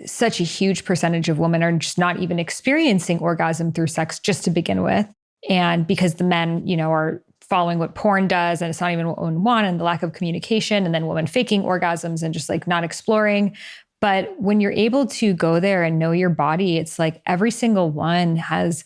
such a huge percentage of women are just not even experiencing orgasm through sex just to begin with. And because the men, are following what porn does, and it's not even what women want, and the lack of communication, and then women faking orgasms and just like not exploring. But when you're able to go there and know your body, it's like every single one has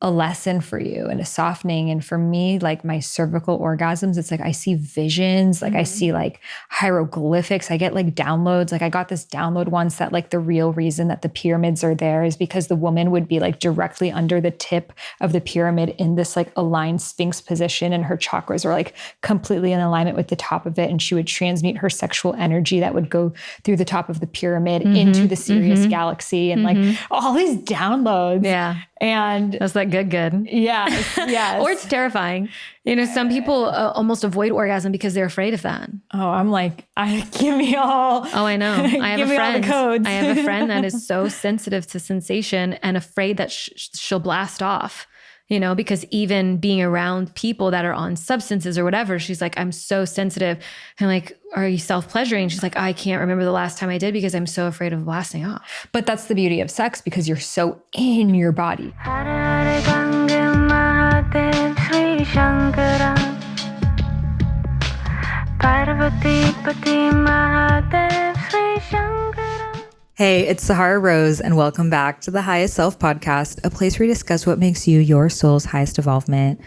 a lesson for you and a softening. And for me, like my cervical orgasms, it's like I see visions, like I see like hieroglyphics. I get like downloads. Like I got this download once that like the real reason that the pyramids are there is because the woman would be like directly under the tip of the pyramid in this like aligned sphinx position, and her chakras are like completely in alignment with the top of it. And she would transmute her sexual energy that would go through the top of the pyramid into the Sirius galaxy, and like all these downloads. Yeah. And that's that good. Yes. Or it's terrifying. Some people almost avoid orgasm because they're afraid of that. Oh, I'm like, give me all. Oh, I know. I have give a me friend. All the codes. I have a friend that is so sensitive to sensation and afraid that she'll blast off. Because even being around people that are on substances or whatever, she's like, I'm so sensitive. I'm like, are you self-pleasuring? She's like, I can't remember the last time I did because I'm so afraid of blasting off. But that's the beauty of sex, because you're so in your body. Hey, it's Sahara Rose, and welcome back to the Highest Self podcast, a place where we discuss what makes you your soul's highest evolvement.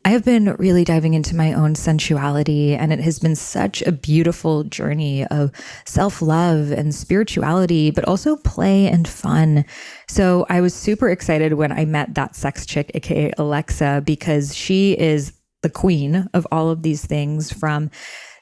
I have been really diving into my own sensuality, and it has been such a beautiful journey of self-love and spirituality, but also play and fun. So I was super excited when I met that sex chick, aka Alexa, because she is the queen of all of these things, from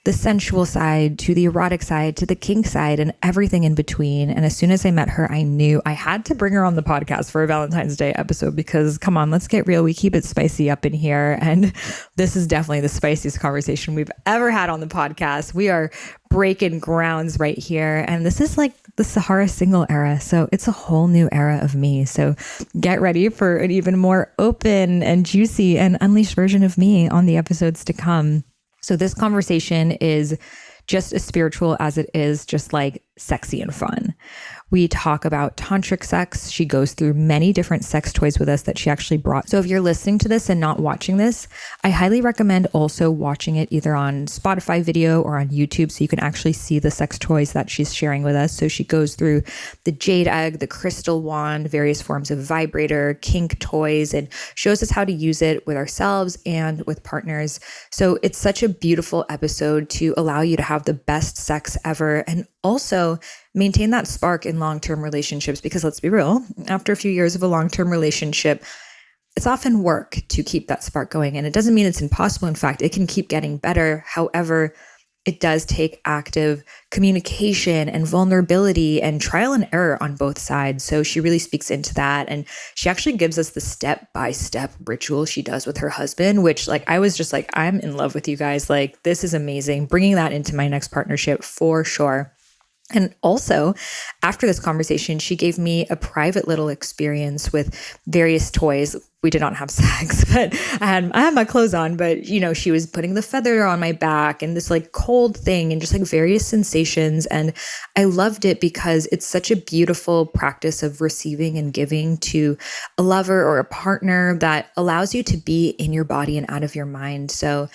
the sensual side to the erotic side to the kink side and everything in between. And as soon as I met her, I knew I had to bring her on the podcast for a Valentine's Day episode, because come on, let's get real. We keep it spicy up in here. And this is definitely the spiciest conversation we've ever had on the podcast. We are breaking grounds right here. And this is like the Sahara single era. So it's a whole new era of me. So get ready for an even more open and juicy and unleashed version of me on the episodes to come. So this conversation is just as spiritual as it is just like sexy and fun. We talk about tantric sex. She goes through many different sex toys with us that she actually brought. So if you're listening to this and not watching this, I highly recommend also watching it either on Spotify video or on YouTube, so you can actually see the sex toys that she's sharing with us. So she goes through the jade egg, the crystal wand, various forms of vibrator, kink toys, and shows us how to use it with ourselves and with partners. So it's such a beautiful episode to allow you to have the best sex ever, and also maintain that spark in long-term relationships, because let's be real, after a few years of a long-term relationship, it's often work to keep that spark going. And it doesn't mean it's impossible. In fact, it can keep getting better. However, it does take active communication and vulnerability and trial and error on both sides. So she really speaks into that. And she actually gives us the step-by-step ritual she does with her husband, which like, I was just like, I'm in love with you guys. Like, this is amazing. Bringing that into my next partnership for sure. And also, after this conversation, she gave me a private little experience with various toys. We did not have sex, but I had my clothes on, but she was putting the feather on my back and this like cold thing and just like various sensations. And I loved it because it's such a beautiful practice of receiving and giving to a lover or a partner that allows you to be in your body and out of your mind. So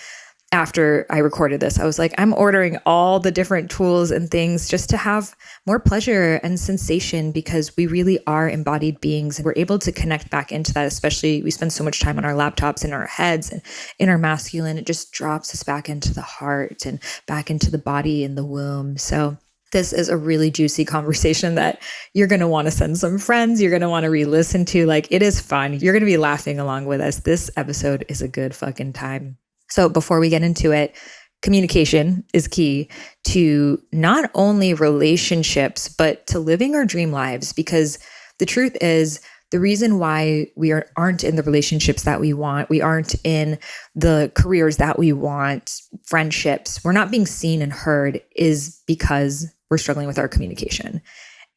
after I recorded this, I was like, I'm ordering all the different tools and things just to have more pleasure and sensation, because we really are embodied beings. We're able to connect back into that, especially we spend so much time on our laptops, in our heads, and in our masculine. It just drops us back into the heart and back into the body and the womb. So this is a really juicy conversation that you're going to want to send some friends. You're going to want to re-listen to. Like, it is fun. You're going to be laughing along with us. This episode is a good fucking time. So before we get into it, communication is key to not only relationships, but to living our dream lives. Because the truth is, the reason why we aren't in the relationships that we want, we aren't in the careers that we want, friendships, we're not being seen and heard, is because we're struggling with our communication.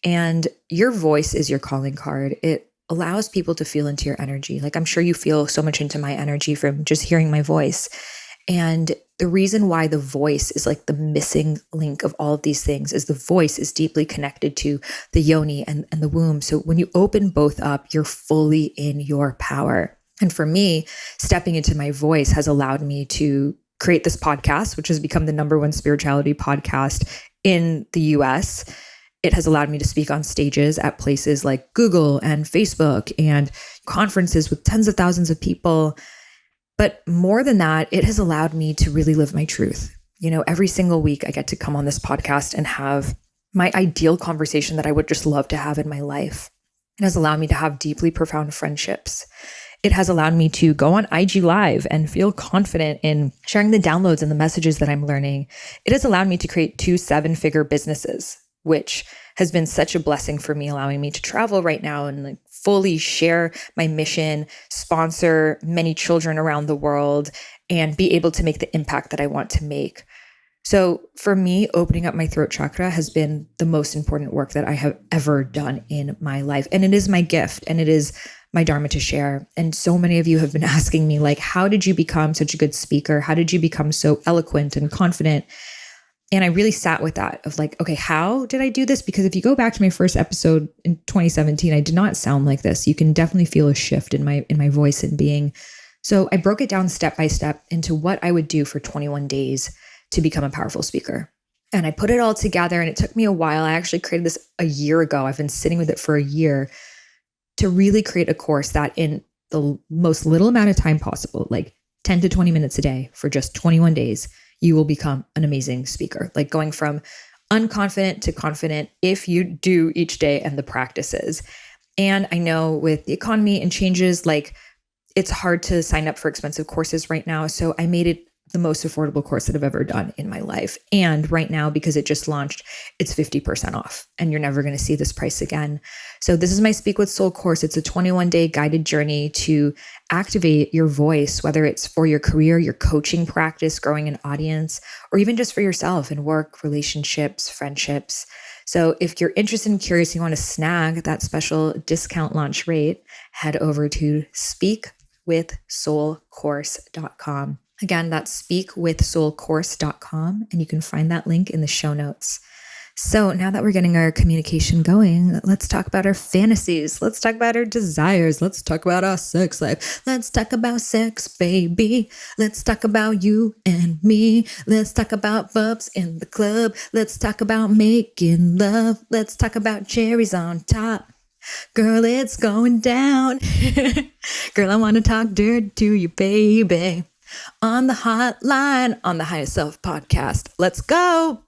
And your voice is your calling card. It allows people to feel into your energy. Like, I'm sure you feel so much into my energy from just hearing my voice. And The reason why the voice is like the missing link of all of these things is the voice is deeply connected to the yoni and the womb. So when you open both up, you're fully in your power. And for me, stepping into my voice has allowed me to create this podcast, which has become the #1 spirituality podcast in the US. It has allowed me to speak on stages at places like Google and Facebook and conferences with tens of thousands of people. But more than that, it has allowed me to really live my truth. Every single week I get to come on this podcast and have my ideal conversation that I would just love to have in my life. It has allowed me to have deeply profound friendships. It has allowed me to go on IG Live and feel confident in sharing the downloads and the messages that I'm learning. It has allowed me to create 2 7-figure businesses, which has been such a blessing for me, allowing me to travel right now and fully share my mission, sponsor many children around the world, and be able to make the impact that I want to make. So for me, opening up my throat chakra has been the most important work that I have ever done in my life. And it is my gift and it is my dharma to share. And so many of you have been asking me, how did you become such a good speaker? How did you become so eloquent and confident? And I really sat with that of okay, how did I do this? Because if you go back to my first episode in 2017, I did not sound like this. You can definitely feel a shift in my voice and being. So I broke it down step by step into what I would do for 21 days to become a powerful speaker. And I put it all together and it took me a while. I actually created this a year ago. I've been sitting with it for a year to really create a course that in the most little amount of time possible, 10 to 20 minutes a day for just 21 days, you will become an amazing speaker. Going from unconfident to confident if you do each day and the practices. And I know with the economy and changes, it's hard to sign up for expensive courses right now. So I made it the most affordable course that I've ever done in my life. And right now, because it just launched, it's 50% off and you're never going to see this price again. So this is my Speak with Soul course. It's a 21-day guided journey to activate your voice, whether it's for your career, your coaching practice, growing an audience, or even just for yourself in work, relationships, friendships. So if you're interested and curious, you want to snag that special discount launch rate, head over to speakwithsoulcourse.com. Again, that's speakwithsoulcourse.com, and you can find that link in the show notes. So now that we're getting our communication going, let's talk about our fantasies. Let's talk about our desires. Let's talk about our sex life. Let's talk about sex, baby. Let's talk about you and me. Let's talk about bubs in the club. Let's talk about making love. Let's talk about cherries on top. Girl, it's going down. Girl, I want to talk dirt to you, baby. On the hotline, on the Highest Self podcast. Let's go.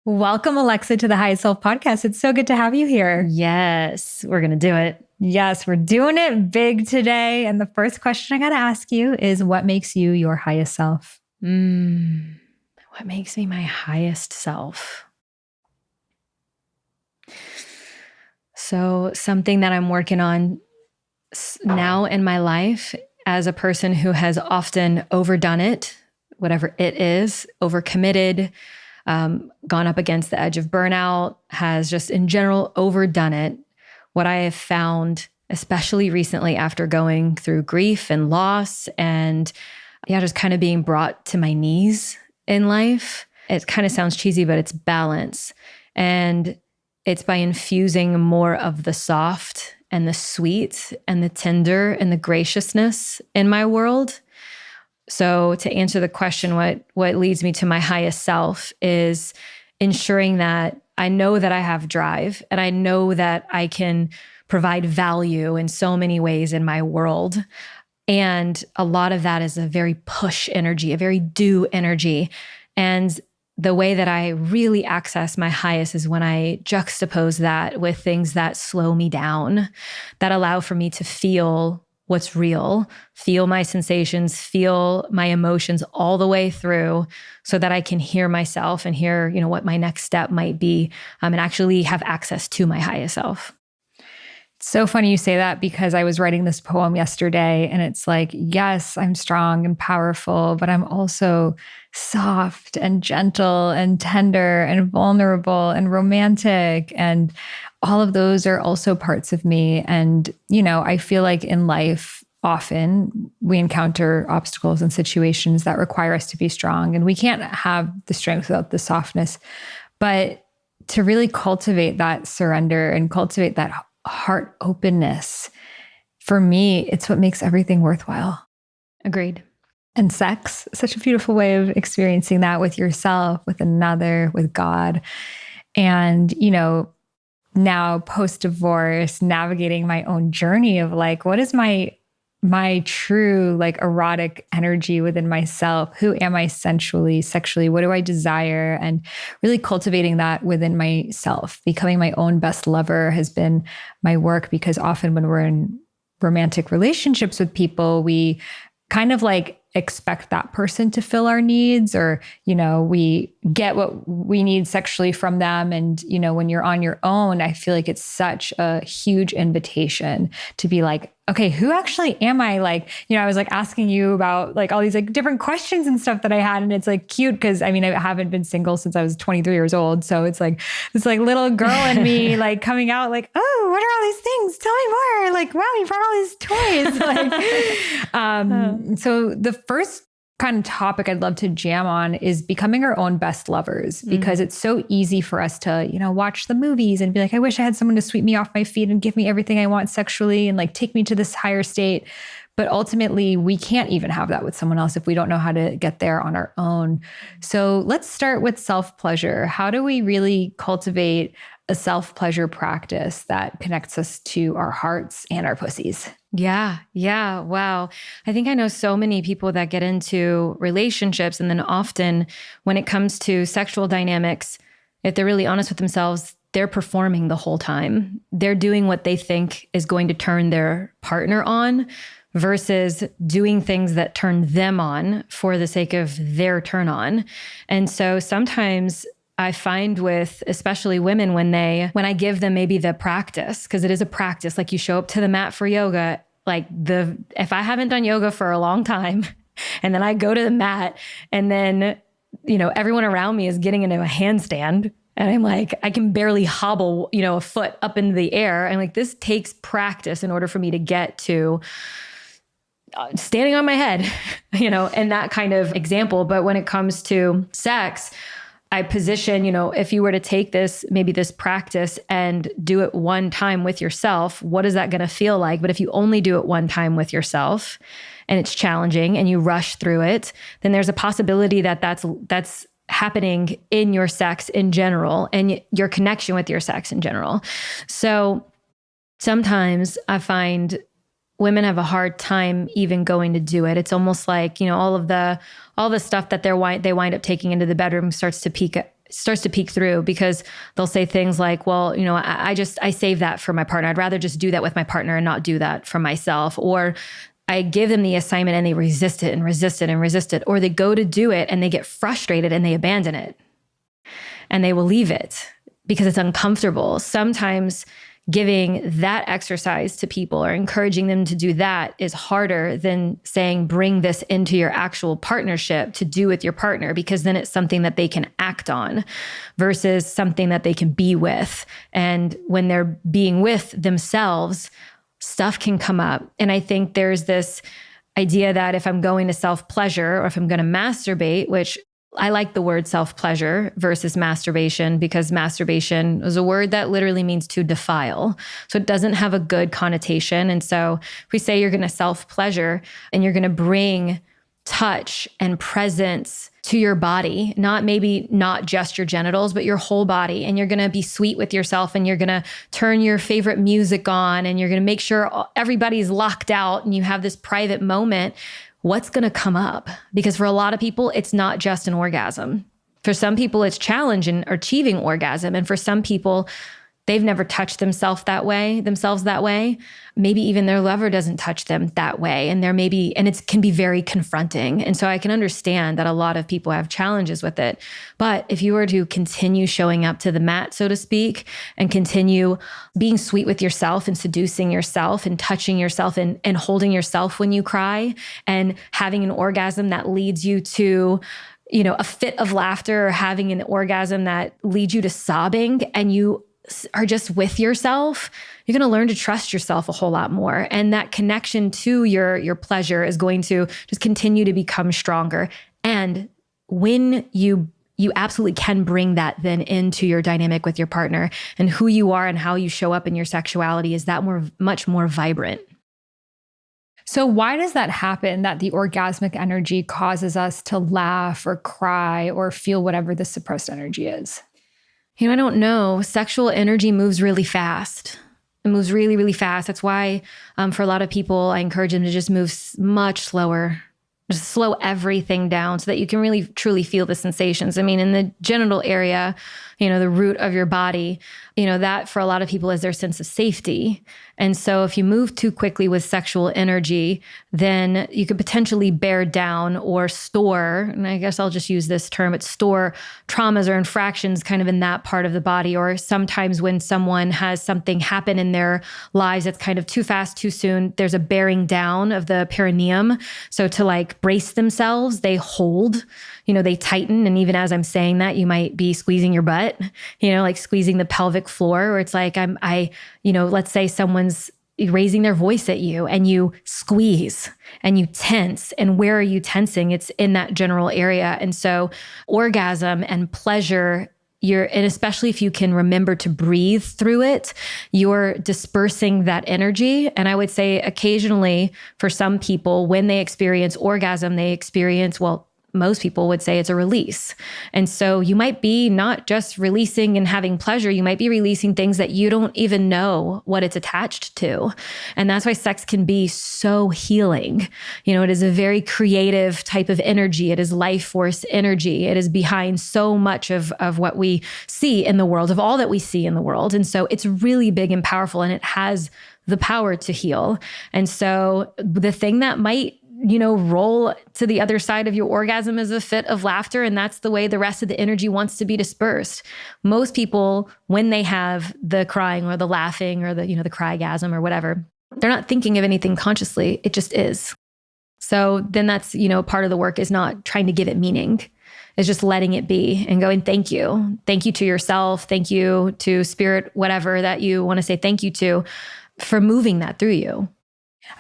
Welcome, Alexa, to the Highest Self podcast. It's so good to have you here. Yes, we're going to do it. Yes, we're doing it big today. And the first question I got to ask you is, what makes you your highest self? What makes me my highest self? So something that I'm working on now in my life as a person who has often overdone it, whatever it is, overcommitted, gone up against the edge of burnout, has just in general overdone it. What I have found, especially recently after going through grief and loss and just kind of being brought to my knees in life, it kind of sounds cheesy, but it's balance. And it's by infusing more of the soft and the sweet and the tender and the graciousness in my world. So to answer the question, what leads me to my highest self is ensuring that I know that I have drive and I know that I can provide value in so many ways in my world. And a lot of that is a very push energy, a very do energy. And the way that I really access my highest is when I juxtapose that with things that slow me down, that allow for me to feel what's real, feel my sensations, feel my emotions all the way through so that I can hear myself and hear, what my next step might be, and actually have access to my highest self. It's so funny you say that because I was writing this poem yesterday and it's yes, I'm strong and powerful, but I'm also soft and gentle and tender and vulnerable and romantic. And all of those are also parts of me. And, I feel like in life, often we encounter obstacles and situations that require us to be strong, and we can't have the strength without the softness. But to really cultivate that surrender and cultivate that heart openness, for me, it's what makes everything worthwhile. Agreed. And sex, such a beautiful way of experiencing that with yourself, with another, with God. And, now post-divorce, navigating my own journey of like, what is my true like erotic energy within myself? Who am I sensually, sexually? What do I desire? And really cultivating that within myself. Becoming my own best lover has been my work, because often when we're in romantic relationships with people, we kind of like expect that person to fill our needs, or, we get what we need sexually from them. And, when you're on your own, I feel like it's such a huge invitation to be like, okay, who actually am I? Like, I was like asking you about like all these like different questions and stuff that I had. And it's like cute because I haven't been single since I was 23 years old. So it's like this like little girl in me like coming out like, oh, what are all these things? Tell me more. Like, wow, you brought all these toys. So the first kind of topic I'd love to jam on is becoming our own best lovers, because it's so easy for us to, watch the movies and be like, I wish I had someone to sweep me off my feet and give me everything I want sexually and like take me to this higher state. But ultimately, we can't even have that with someone else if we don't know how to get there on our own. So let's start with self-pleasure. How do we really cultivate a self-pleasure practice that connects us to our hearts and our pussies? Yeah. Wow. I think I know so many people that get into relationships, and then often when it comes to sexual dynamics, if they're really honest with themselves, they're performing the whole time. They're doing what they think is going to turn their partner on versus doing things that turn them on for the sake of their turn on. And so sometimes I find with especially women when I give them maybe the practice, because it is a practice, like you show up to the mat for yoga, if I haven't done yoga for a long time and then I go to the mat and then, everyone around me is getting into a handstand and I'm like, I can barely hobble, a foot up into the air. I'm like, this takes practice in order for me to get to standing on my head, and that kind of example. But when it comes to sex, I position, if you were to take this practice and do it one time with yourself, what is that going to feel like? But if you only do it one time with yourself and it's challenging and you rush through it, then there's a possibility that that's happening in your sex in general and your connection with your sex in general. So sometimes I find women have a hard time even going to do it. It's almost like, all the stuff that they wind up taking into the bedroom starts to peek through, because they'll say things like, well, I save that for my partner. I'd rather just do that with my partner and not do that for myself. Or I give them the assignment and they resist it and resist it and resist it. Or they go to do it and they get frustrated and they abandon it and they will leave it because it's uncomfortable. Sometimes giving that exercise to people or encouraging them to do that is harder than saying, bring this into your actual partnership to do with your partner, because then it's something that they can act on versus something that they can be with. And when they're being with themselves, stuff can come up. And I think there's this idea that if I'm going to self-pleasure or if I'm going to masturbate, which I like the word self-pleasure versus masturbation, because masturbation is a word that literally means to defile. So it doesn't have a good connotation. And so if we say you're going to self-pleasure and you're going to bring touch and presence to your body, not just your genitals, but your whole body. And you're going to be sweet with yourself and you're going to turn your favorite music on and you're going to make sure everybody's locked out and you have this private moment. What's going to come up? Because for a lot of people, it's not just an orgasm. For some people, it's challenge in achieving orgasm. And for some people, they've never touched themselves that way. Maybe even their lover doesn't touch them that way. And it can be very confronting. And so I can understand that a lot of people have challenges with it. But if you were to continue showing up to the mat, so to speak, and continue being sweet with yourself and seducing yourself and touching yourself and holding yourself when you cry and having an orgasm that leads you to a fit of laughter, or having an orgasm that leads you to sobbing, and you are just with yourself, you're going to learn to trust yourself a whole lot more. And that connection to your pleasure is going to just continue to become stronger. And when you absolutely can bring that then into your dynamic with your partner, and who you are and how you show up in your sexuality is that much more vibrant. So why does that happen, that the orgasmic energy causes us to laugh or cry or feel whatever the suppressed energy is? I don't know. Sexual energy moves really fast. It moves really, really fast. That's why for a lot of people, I encourage them to just move much slower. Just slow everything down so that you can really, truly feel the sensations. I mean, in the genital area, the root of your body, that for a lot of people is their sense of safety. And so if you move too quickly with sexual energy, then you could potentially bear down or store, and I guess I'll just use this term, but store traumas or infractions kind of in that part of the body. Or sometimes when someone has something happen in their lives that's kind of too fast, too soon, there's a bearing down of the perineum. So to like brace themselves, they hold, they tighten. And even as I'm saying that, you might be squeezing your butt, like squeezing the pelvic floor, or it's like let's say someone's raising their voice at you and you squeeze and you tense. And where are you tensing? It's in that general area. And so orgasm and pleasure, and especially if you can remember to breathe through it, you're dispersing that energy. And I would say occasionally for some people, when they experience orgasm, they experience, most people would say it's a release. And so you might be not just releasing and having pleasure, you might be releasing things that you don't even know what it's attached to. And that's why sex can be so healing. It is a very creative type of energy. It is life force energy. It is behind so much of what we see in the world, of all that we see in the world. And so it's really big and powerful, and it has the power to heal. And so the thing that might roll to the other side of your orgasm is a fit of laughter. And that's the way the rest of the energy wants to be dispersed. Most people, when they have the crying or the laughing or the crygasm or whatever, they're not thinking of anything consciously. It just is. So then that's, part of the work is not trying to give it meaning. It's just letting it be and going, thank you. Thank you to yourself. Thank you to spirit, whatever that you want to say thank you to, for moving that through you.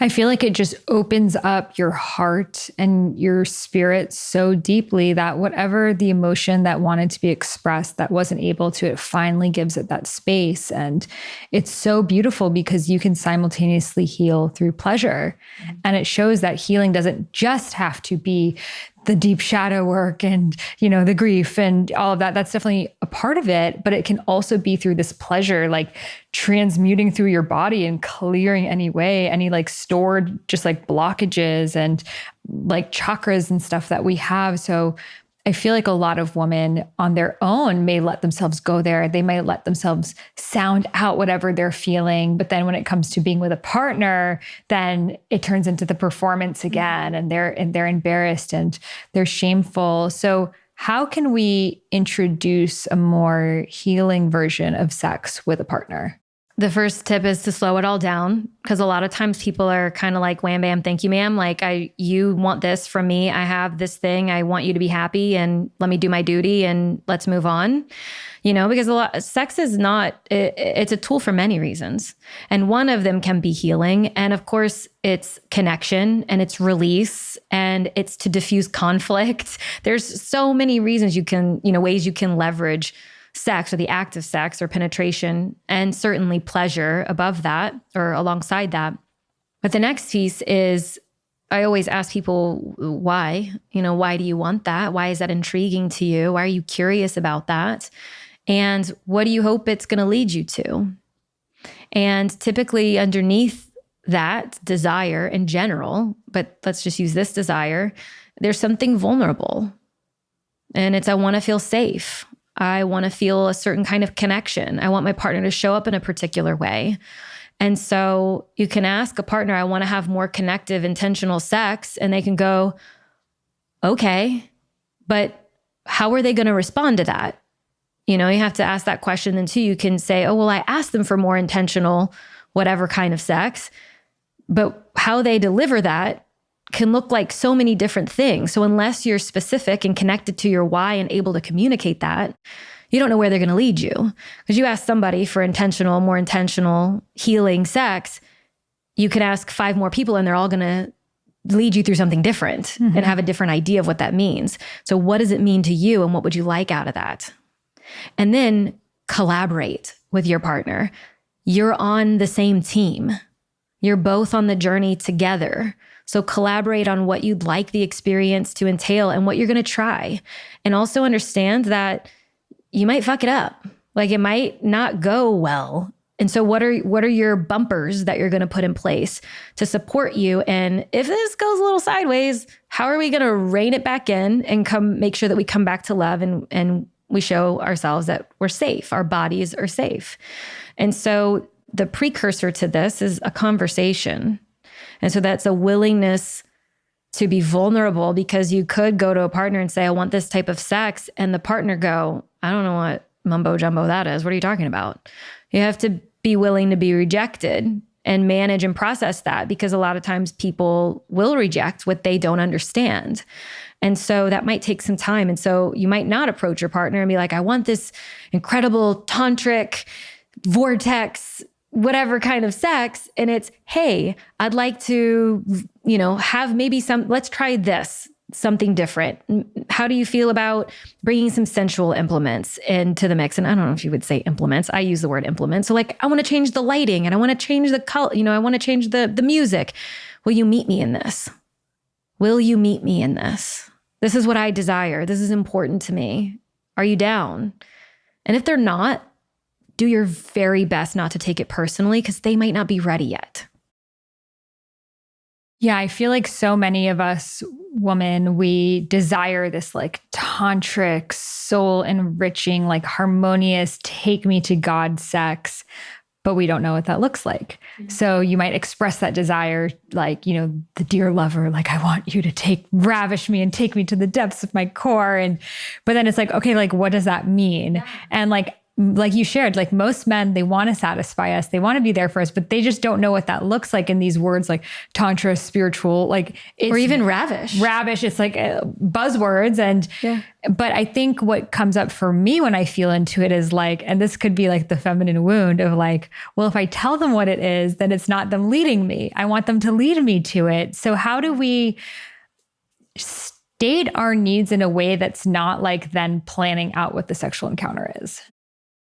I feel like it just opens up your heart and your spirit so deeply that whatever the emotion that wanted to be expressed that wasn't able to, it finally gives it that space. And it's so beautiful because you can simultaneously heal through pleasure. And it shows that healing doesn't just have to be the deep shadow work and, the grief and all of that. That's definitely a part of it, but it can also be through this pleasure, like transmuting through your body and clearing any like stored just like blockages and like chakras and stuff that we have. So I feel like a lot of women on their own may let themselves go there. They might let themselves sound out whatever they're feeling. But then when it comes to being with a partner, then it turns into the performance again, and they're embarrassed and they're shameful. So how can we introduce a more healing version of sex with a partner? The first tip is to slow it all down, because a lot of times people are kind of like, wham, bam, thank you, ma'am. Like, you want this from me. I have this thing. I want you to be happy, and let me do my duty and let's move on. Because sex is it's a tool for many reasons. And one of them can be healing. And of course, it's connection and it's release and it's to diffuse conflict. There's so many reasons ways you can leverage sex or the act of sex or penetration, and certainly pleasure above that or alongside that. But the next piece is, I always ask people, why? Why do you want that? Why is that intriguing to you? Why are you curious about that? And what do you hope it's going to lead you to? And typically underneath that desire in general, but let's just use this desire, there's something vulnerable. And it's, I want to feel safe. I want to feel a certain kind of connection. I want my partner to show up in a particular way. And so you can ask a partner, I want to have more connective, intentional sex. And they can go, okay, but how are they going to respond to that? You have to ask that question. And two, you can say, oh, well, I asked them for more intentional, whatever kind of sex, but how they deliver that can look like so many different things. So unless you're specific and connected to your why and able to communicate that, you don't know where they're going to lead you. Because you ask somebody for intentional, more intentional healing sex, you could ask 5 more people and they're all going to lead you through something different and have a different idea of what that means. So what does it mean to you and what would you like out of that? And then collaborate with your partner. You're on the same team. You're both on the journey together. So collaborate on what you'd like the experience to entail and what you're going to try. And also understand that you might fuck it up. Like it might not go well. And so what are your bumpers that you're going to put in place to support you? And if this goes a little sideways, how are we going to rein it back in and make sure that we come back to love and we show ourselves that we're safe, our bodies are safe. And so the precursor to this is a conversation. And so that's a willingness to be vulnerable, because you could go to a partner and say, I want this type of sex. And the partner go, I don't know what mumbo jumbo that is. What are you talking about? You have to be willing to be rejected and manage and process that, because a lot of times people will reject what they don't understand. And so that might take some time. And so you might not approach your partner and be like, I want this incredible tantric vortex, whatever kind of sex. And it's, hey, I'd like to, have maybe let's try this, something different. How do you feel about bringing some sensual implements into the mix? And I don't know if you would say implements. I use the word implement. So like, I want to change the lighting and I want to change the color, I want to change the music. Will you meet me in this? Will you meet me in this? This is what I desire. This is important to me. Are you down? And if they're not, do your very best not to take it personally, because they might not be ready yet. Yeah, I feel like so many of us women, we desire this like tantric, soul enriching, like harmonious, take me to God sex, but we don't know what that looks like. Mm-hmm. So you might express that desire like, the dear lover, like I want you to ravish me and take me to the depths of my core. But then it's like, okay, like what does that mean? Yeah. And like you shared, like most men, they want to satisfy us. They want to be there for us, but they just don't know what that looks like in these words like tantra, spiritual, like it's, or even ravish. Ravish. It's like buzzwords. But I think what comes up for me when I feel into it is like, and this could be like the feminine wound of like, well, if I tell them what it is, then it's not them leading me. I want them to lead me to it. So how do we state our needs in a way that's not like then planning out what the sexual encounter is?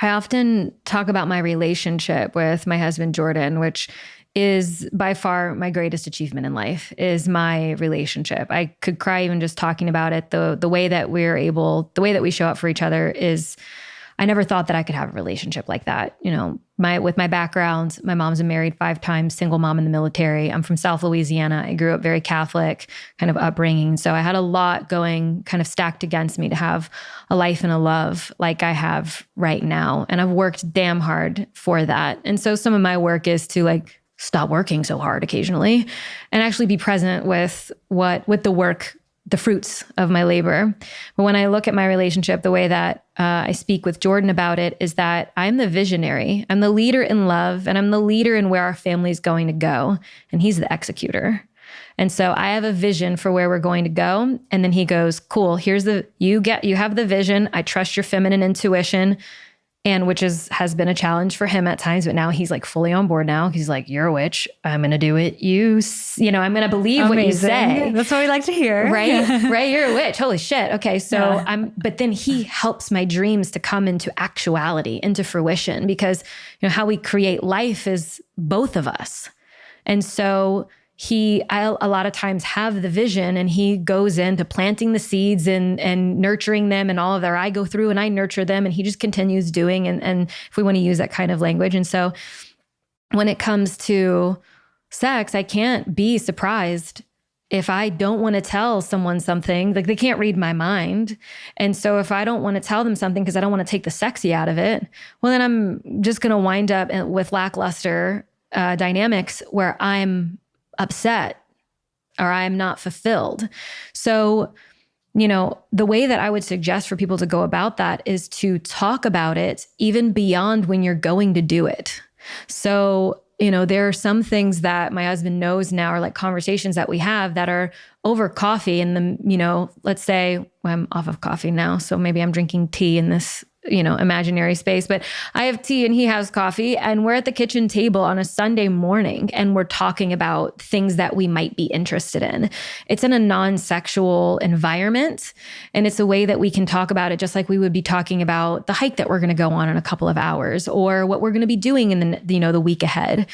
I often talk about my relationship with my husband, Jordan, which is by far my greatest achievement in life, is my relationship. I could cry even just talking about it. The way that we show up for each other is, I never thought that I could have a relationship like that. With my background, my mom's been married 5 times, single mom in the military. I'm from South Louisiana. I grew up very Catholic kind of upbringing. So I had a lot going kind of stacked against me to have a life and a love like I have right now. And I've worked damn hard for that. And so some of my work is to like stop working so hard occasionally and actually be present with the work, the fruits of my labor. But when I look at my relationship, the way that I speak with Jordan about it is that I'm the visionary. I'm the leader in love, and I'm the leader in where our family is going to go. And he's the executor. And so I have a vision for where we're going to go. And then he goes, cool, you have the vision. I trust your feminine intuition. And which has been a challenge for him at times, but now he's like fully on board now. He's like, you're a witch. I'm going to do it. I'm going to believe Amazing. What you say. That's what we like to hear. Right? Right. You're a witch. Holy shit. Okay. So but then he helps my dreams to come into actuality, into fruition, because how we create life is both of us. And so I a lot of times have the vision, and he goes into planting the seeds and nurturing them and all of that. I go through and I nurture them, and he just continues doing. And if we want to use that kind of language. And so when it comes to sex, I can't be surprised if I don't want to tell someone something. Like they can't read my mind. And so if I don't want to tell them something because I don't want to take the sexy out of it, well, then I'm just going to wind up with lackluster dynamics where I'm upset or I'm not fulfilled. So, the way that I would suggest for people to go about that is to talk about it even beyond when you're going to do it. So, there are some things that my husband knows now, or like conversations that we have that are over coffee. And let's say I'm off of coffee now, so maybe I'm drinking tea in this imaginary space, but I have tea and he has coffee, and we're at the kitchen table on a Sunday morning and we're talking about things that we might be interested in. It's in a non-sexual environment, and it's a way that we can talk about it just like we would be talking about the hike that we're going to go on in a couple of hours, or what we're going to be doing in the week ahead.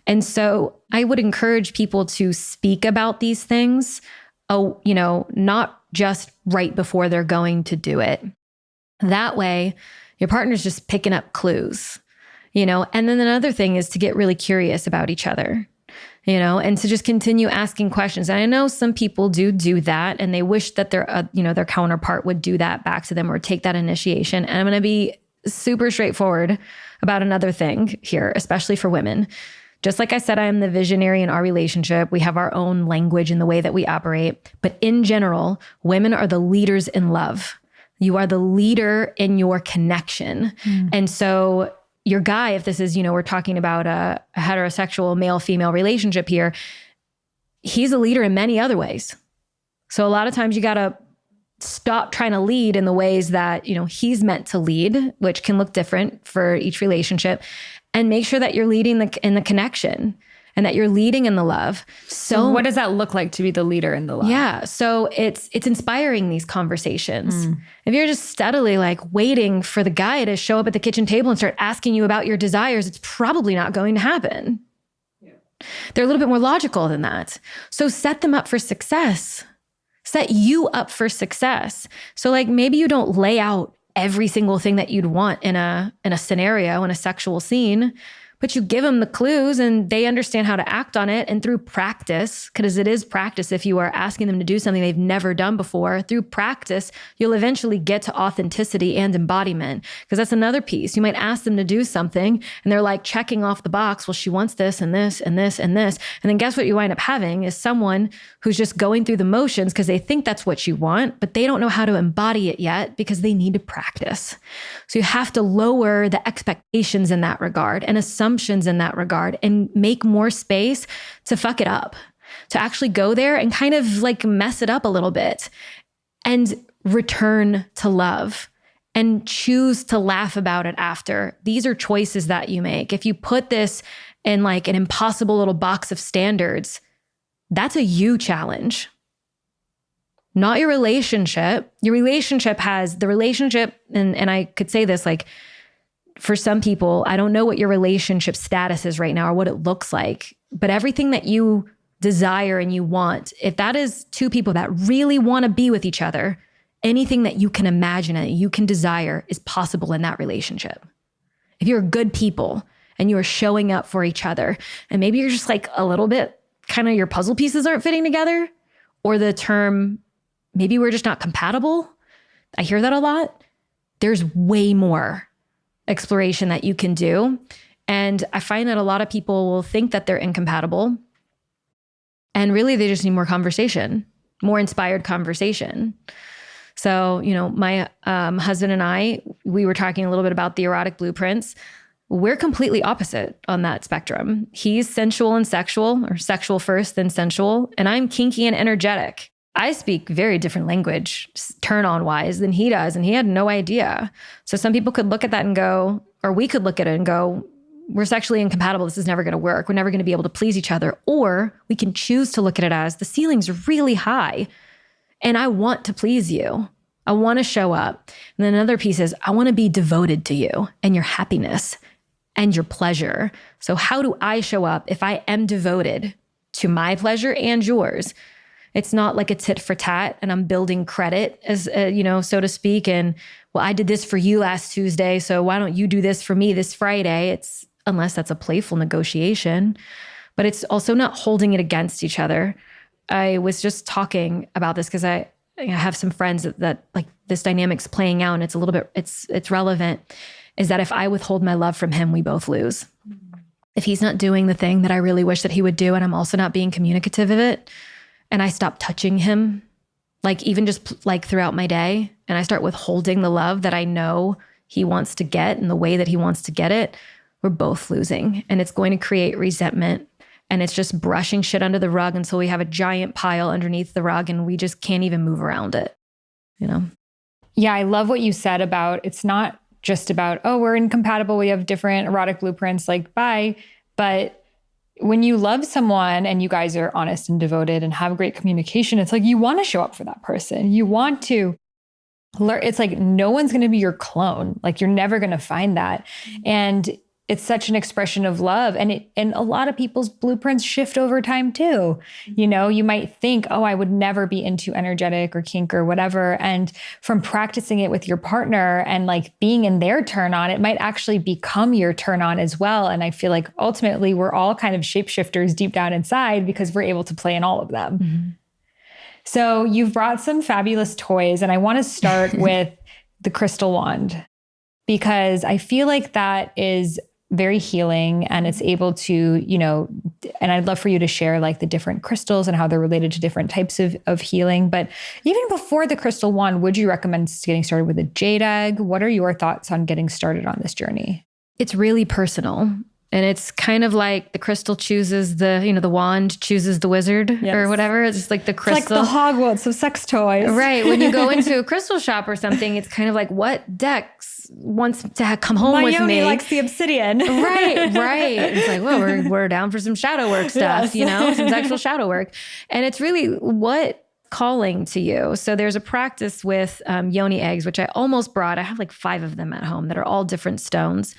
And so I would encourage people to speak about these things, not just right before they're going to do it. That way, your partner's just picking up clues, And then another thing is to get really curious about each other, and to just continue asking questions. And I know some people do that, and they wish that their counterpart would do that back to them or take that initiation. And I'm going to be super straightforward about another thing here, especially for women. Just like I said, I am the visionary in our relationship. We have our own language in the way that we operate. But in general, women are the leaders in love. You are the leader in your connection. And so your guy, if this is, we're talking about a heterosexual male-female relationship here, he's a leader in many other ways. So a lot of times you got to stop trying to lead in the ways that, he's meant to lead, which can look different for each relationship, and make sure that you're leading in the connection and that you're leading in the love. So what does that look like to be the leader in the love? Yeah. So it's inspiring these conversations. If you're just steadily waiting for the guy to show up at the kitchen table and start asking you about your desires, it's probably not going to happen. Yeah. They're a little bit more logical than that. So set them up for success. Set you up for success. So maybe you don't lay out every single thing that you'd want in a scenario, in a sexual scene, but you give them the clues and they understand how to act on it. And through practice, because it is practice, if you are asking them to do something they've never done before, through practice, you'll eventually get to authenticity and embodiment. Because that's another piece. You might ask them to do something and they're checking off the box. Well, she wants this and this and this and this. And then guess what you wind up having is someone who's just going through the motions because they think that's what you want, but they don't know how to embody it yet because they need to practice. So you have to lower the expectations in that regard and assumptions in that regard and make more space to fuck it up, to actually go there and kind of mess it up a little bit and return to love and choose to laugh about it after. These are choices that you make. If you put this in an impossible little box of standards, that's a you challenge. Not your relationship. Your relationship has the relationship, and I could say this, for some people, I don't know what your relationship status is right now or what it looks like, but everything that you desire and you want, if that is two people that really want to be with each other, anything that you can imagine and you can desire is possible in that relationship. If you're good people and you are showing up for each other, and maybe you're just a little bit kind of your puzzle pieces aren't fitting together, or the term, maybe we're just not compatible. I hear that a lot. There's way more exploration that you can do. And I find that a lot of people will think that they're incompatible. And really, they just need more conversation, more inspired conversation. So, my husband and I, we were talking a little bit about the erotic blueprints. We're completely opposite on that spectrum. He's sensual and sexual, or sexual first, then sensual. And I'm kinky and energetic. I speak very different language, turn-on wise, than he does, and he had no idea. So some people could look at that and go, or we could look at it and go, we're sexually incompatible. This is never going to work. We're never going to be able to please each other. Or we can choose to look at it as the ceiling's really high, and I want to please you. I want to show up. And then another piece is I want to be devoted to you and your happiness and your pleasure. So how do I show up if I am devoted to my pleasure and yours? It's not like a tit for tat and I'm building credit, as so to speak. And well, I did this for you last Tuesday, so why don't you do this for me this Friday? It's, unless that's a playful negotiation, but it's also not holding it against each other. I was just talking about this because I have some friends that this dynamic's playing out, and it's a little bit, it's relevant, is that if I withhold my love from him, we both lose. If he's not doing the thing that I really wish that he would do, and I'm also not being communicative of it, and I stop touching him, even just throughout my day, and I start withholding the love that I know he wants to get and the way that he wants to get it, we're both losing. And it's going to create resentment, and it's just brushing shit under the rug until we have a giant pile underneath the rug and we just can't even move around it, Yeah, I love what you said about it's not just about, oh, we're incompatible, we have different erotic blueprints, like bye. But when you love someone and you guys are honest and devoted and have great communication, it's like you want to show up for that person. You want to learn. It's like no one's going to be your clone. Like you're never going to find that. And it's such an expression of love. And a lot of people's blueprints shift over time too. You know, you might think, oh, I would never be into energetic or kink or whatever. And from practicing it with your partner and like being in their turn on, it might actually become your turn on as well. And I feel like ultimately we're all kind of shapeshifters deep down inside because we're able to play in all of them. Mm-hmm. So you've brought some fabulous toys, and I want to start with the crystal wand, because I feel like that is very healing and it's able to, you know, and I'd love for you to share like the different crystals and how they're related to different types of healing. But even before the crystal wand, would you recommend getting started with a jade egg? What are your thoughts on getting started on this journey? It's really personal. And it's kind of like the crystal chooses the wand chooses the wizard or whatever. It's just like the crystal. It's like the Hogwarts of sex toys. Right. When you go into a crystal shop or something, it's kind of like, what Dex wants to come home with Yoni me? likes the obsidian. Right. It's like, well, we're down for some shadow work stuff, some sexual shadow work. And it's really what calling to you. So there's a practice with Yoni eggs, which I almost brought. I have like 5 of them at home that are all different stones.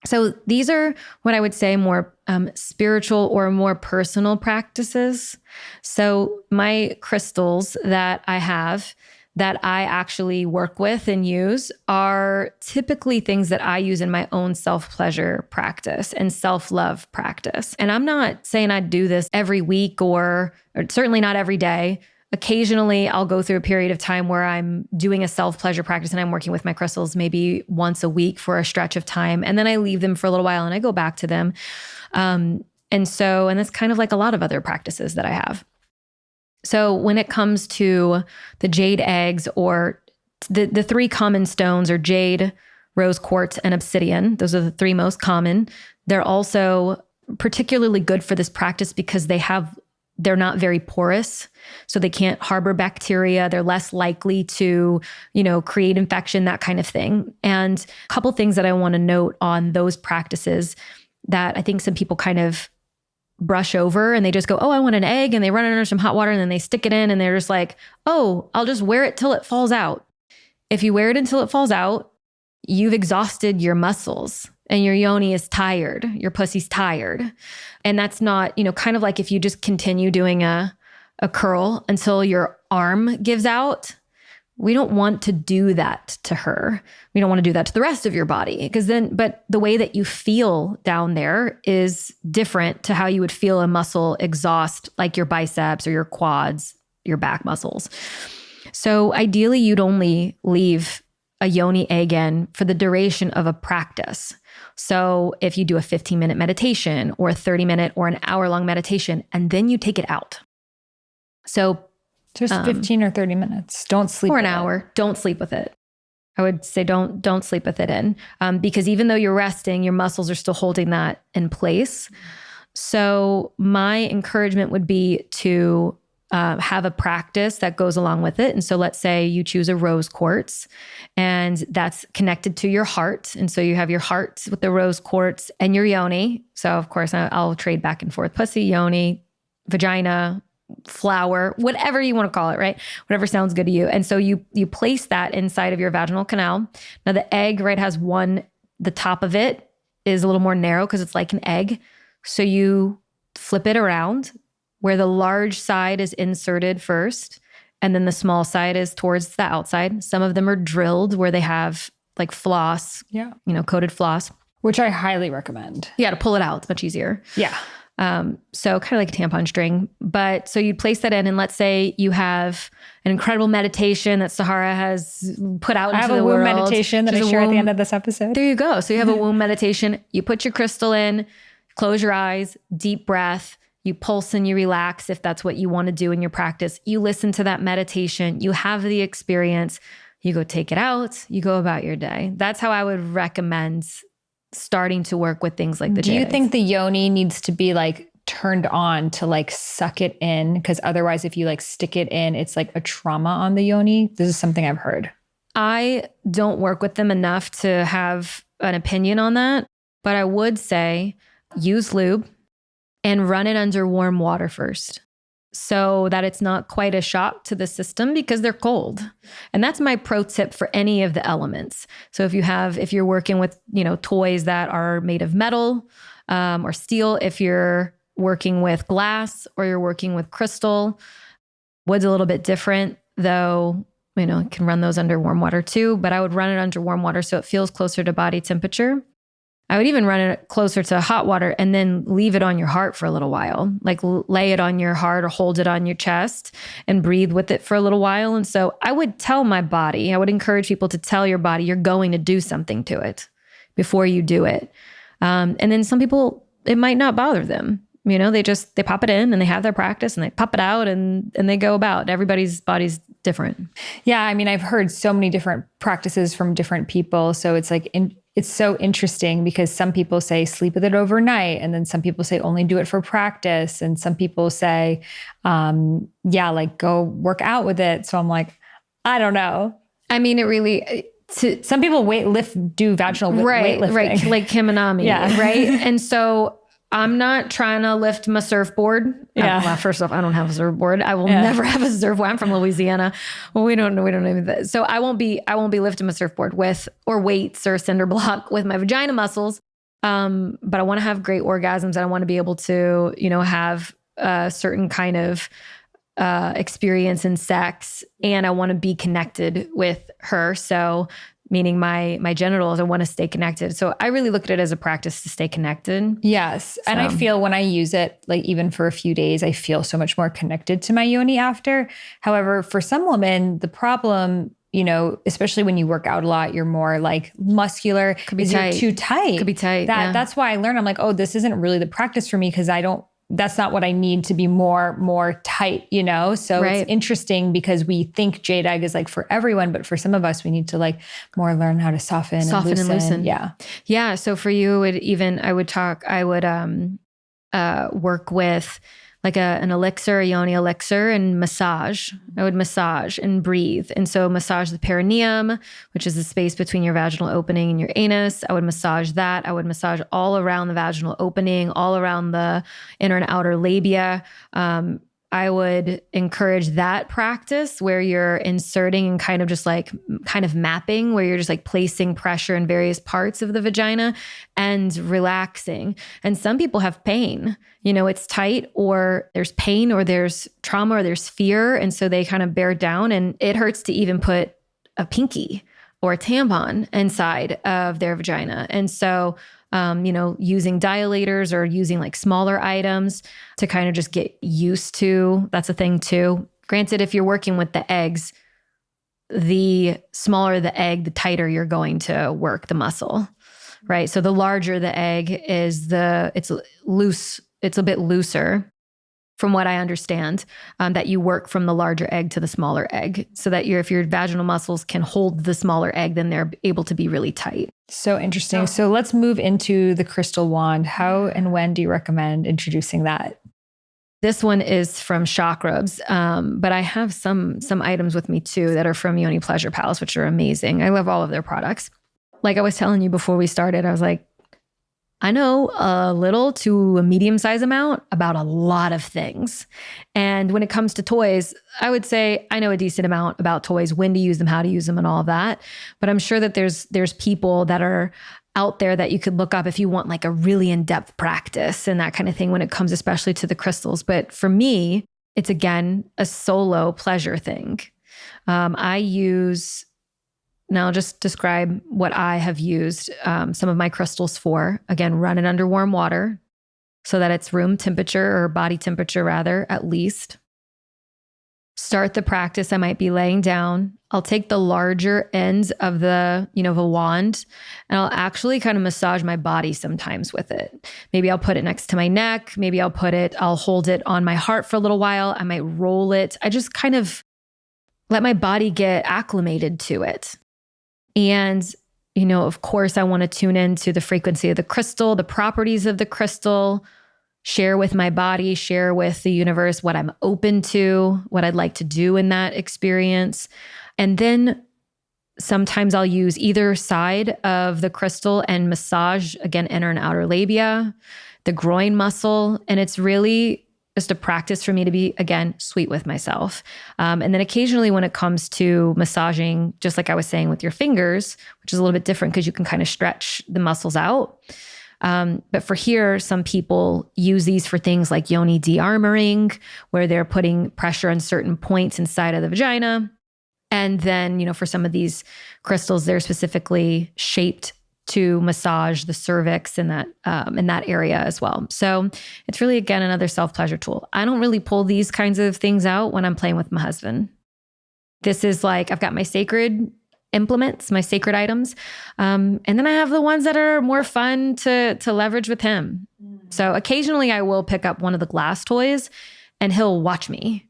So these are what I would say more spiritual or more personal practices. So my crystals that I have that I actually work with and use are typically things that I use in my own self-pleasure practice and self-love practice. And I'm not saying I do this every week or certainly not every day. Occasionally, I'll go through a period of time where I'm doing a self-pleasure practice and I'm working with my crystals maybe once a week for a stretch of time. And then I leave them for a little while and I go back to them. And that's kind of like a lot of other practices that I have. So when it comes to the jade eggs or the 3 common stones are jade, rose quartz, and obsidian. Those are the 3 most common. They're also particularly good for this practice because they're not very porous, so they can't harbor bacteria. They're less likely to, create infection, that kind of thing. And a couple things that I want to note on those practices that I think some people kind of brush over and they just go, oh, I want an egg, and they run it under some hot water and then they stick it in and they're just like, oh, I'll just wear it till it falls out. If you wear it until it falls out, you've exhausted your muscles. And your yoni is tired, your pussy's tired. And that's not, kind of like if you just continue doing a curl until your arm gives out. We don't want to do that to her. We don't want to do that to the rest of your body but the way that you feel down there is different to how you would feel a muscle exhaust, like your biceps or your quads, your back muscles. So ideally, you'd only leave a yoni egg in for the duration of a practice. So if you do a 15-minute meditation or a 30-minute or an hour-long meditation, and then you take it out. So just 15 or 30 minutes. Don't sleep or an hour. Don't sleep with it. I would say don't sleep with it in because even though you're resting, your muscles are still holding that in place. So my encouragement would be to have a practice that goes along with it. And so let's say you choose a rose quartz and that's connected to your heart. And so you have your heart with the rose quartz and your yoni. So of course I'll trade back and forth, pussy, yoni, vagina, flower, whatever you want to call it, right? Whatever sounds good to you. And so you place that inside of your vaginal canal. Now the egg, right, has the top of it is a little more narrow because it's like an egg. So you flip it around where the large side is inserted first, and then the small side is towards the outside. Some of them are drilled where they have like floss, coated floss. Which I highly recommend. Yeah, to pull it out, it's much easier. Yeah. So kind of like a tampon string. But so you'd place that in, and let's say you have an incredible meditation that Sahara has put out into the world. I have a womb meditation that I share at the end of this episode. There you go. So you have a womb meditation. You put your crystal in, close your eyes, deep breath. You pulse and you relax if that's what you want to do in your practice. You listen to that meditation. You have the experience. You go take it out. You go about your day. That's how I would recommend starting to work with things like the jade. Do you think the yoni needs to be like turned on to like suck it in? Because otherwise, if you like stick it in, it's like a trauma on the yoni. This is something I've heard. I don't work with them enough to have an opinion on that, but I would say use lube and run it under warm water first so that it's not quite a shock to the system because they're cold. And that's my pro tip for any of the elements. So if you're working with, toys that are made of metal or steel, if you're working with glass or you're working with crystal, wood's a little bit different, though, you can run those under warm water too, but I would run it under warm water so it feels closer to body temperature. I would even run it closer to hot water and then leave it on your heart for a little while, like lay it on your heart or hold it on your chest and breathe with it for a little while. And so I would tell my body, I would encourage people to tell your body you're going to do something to it before you do it. And then some people, it might not bother them. They pop it in and they have their practice and they pop it out and they go about. Everybody's body's different. Yeah. I mean, I've heard so many different practices from different people. So it's like, it's so interesting because some people say sleep with it overnight. And then some people say only do it for practice. And some people say, go work out with it. So I'm like, I don't know. I mean, it really, some people do vaginal weightlifting. Right. Like Kim and Ami. Yeah. Right. And so I'm not trying to lift my surfboard. Yeah. Well, first off, I don't have a surfboard. I will never have a surfboard. I'm from Louisiana. Well, we don't even that. So I won't be lifting my surfboard with, or weights or cinder block with my vagina muscles. But I want to have great orgasms and I want to be able to, have a certain kind of experience in sex, and I want to be connected with her. So meaning my genitals, I want to stay connected. So I really look at it as a practice to stay connected. Yes. So. And I feel when I use it, like even for a few days, I feel so much more connected to my yoni after. However, for some women, the problem, especially when you work out a lot, you're more like muscular. Could be tight. You're too tight. Could be tight. That's why I learned, I'm like, oh, this isn't really the practice for me because that's not what I need to be more tight, So right. It's interesting because we think jade egg is like for everyone, but for some of us, we need to like more learn how to soften and loosen. Yeah. Yeah. So for you, I would work with like an elixir, a yoni elixir, and massage. I would massage and breathe. And so massage the perineum, which is the space between your vaginal opening and your anus. I would massage that. I would massage all around the vaginal opening, all around the inner and outer labia. I would encourage that practice where you're inserting and kind of mapping, where you're just like placing pressure in various parts of the vagina and relaxing. And some people have pain, it's tight, or there's pain, or there's trauma, or there's fear. And so they kind of bear down, and it hurts to even put a pinky or a tampon inside of their vagina. And so using dilators or using like smaller items to kind of just get used to. That's a thing too. Granted, if you're working with the eggs, the smaller the egg, the tighter you're going to work the muscle, right? So the larger the egg is, it's loose. It's a bit looser, from what I understand, that you work from the larger egg to the smaller egg, so that if your vaginal muscles can hold the smaller egg, then they're able to be really tight. So interesting. So let's move into the crystal wand. How and when do you recommend introducing that? This one is from Chakrubs, but I have some items with me too that are from Yoni Pleasure Palace, which are amazing. I love all of their products. Like I was telling you before we started, I was like, I know a little to a medium-sized amount about a lot of things. And when it comes to toys, I would say I know a decent amount about toys, when to use them, how to use them, and all of that. But I'm sure that there's people that are out there that you could look up if you want like a really in-depth practice and that kind of thing when it comes especially to the crystals. But for me, it's again a solo pleasure thing. Now I'll just describe what I have used some of my crystals for. Again, run it under warm water so that it's room temperature, or body temperature rather, at least. Start the practice. I might be laying down. I'll take the larger ends of the wand, and I'll actually kind of massage my body sometimes with it. Maybe I'll put it next to my neck. Maybe I'll hold it on my heart for a little while. I might roll it. I just kind of let my body get acclimated to it. And, of course, I want to tune into the frequency of the crystal, the properties of the crystal, share with my body, share with the universe what I'm open to, what I'd like to do in that experience. And then Sometimes I'll use either side of the crystal and massage, again, inner and outer labia, the groin muscle. And it's really just a practice for me to be, again, sweet with myself. And then occasionally when it comes to massaging, just like I was saying with your fingers, which is a little bit different because you can kind of stretch the muscles out. But for here, some people use these for things like Yoni de-armoring, where they're putting pressure on certain points inside of the vagina. And then, for some of these crystals, they're specifically shaped to massage the cervix in that area as well. So it's really, again, another self-pleasure tool. I don't really pull these kinds of things out when I'm playing with my husband. This is like, I've got my sacred implements, my sacred items. And then I have the ones that are more fun to leverage with him. So occasionally I will pick up one of the glass toys and he'll watch me.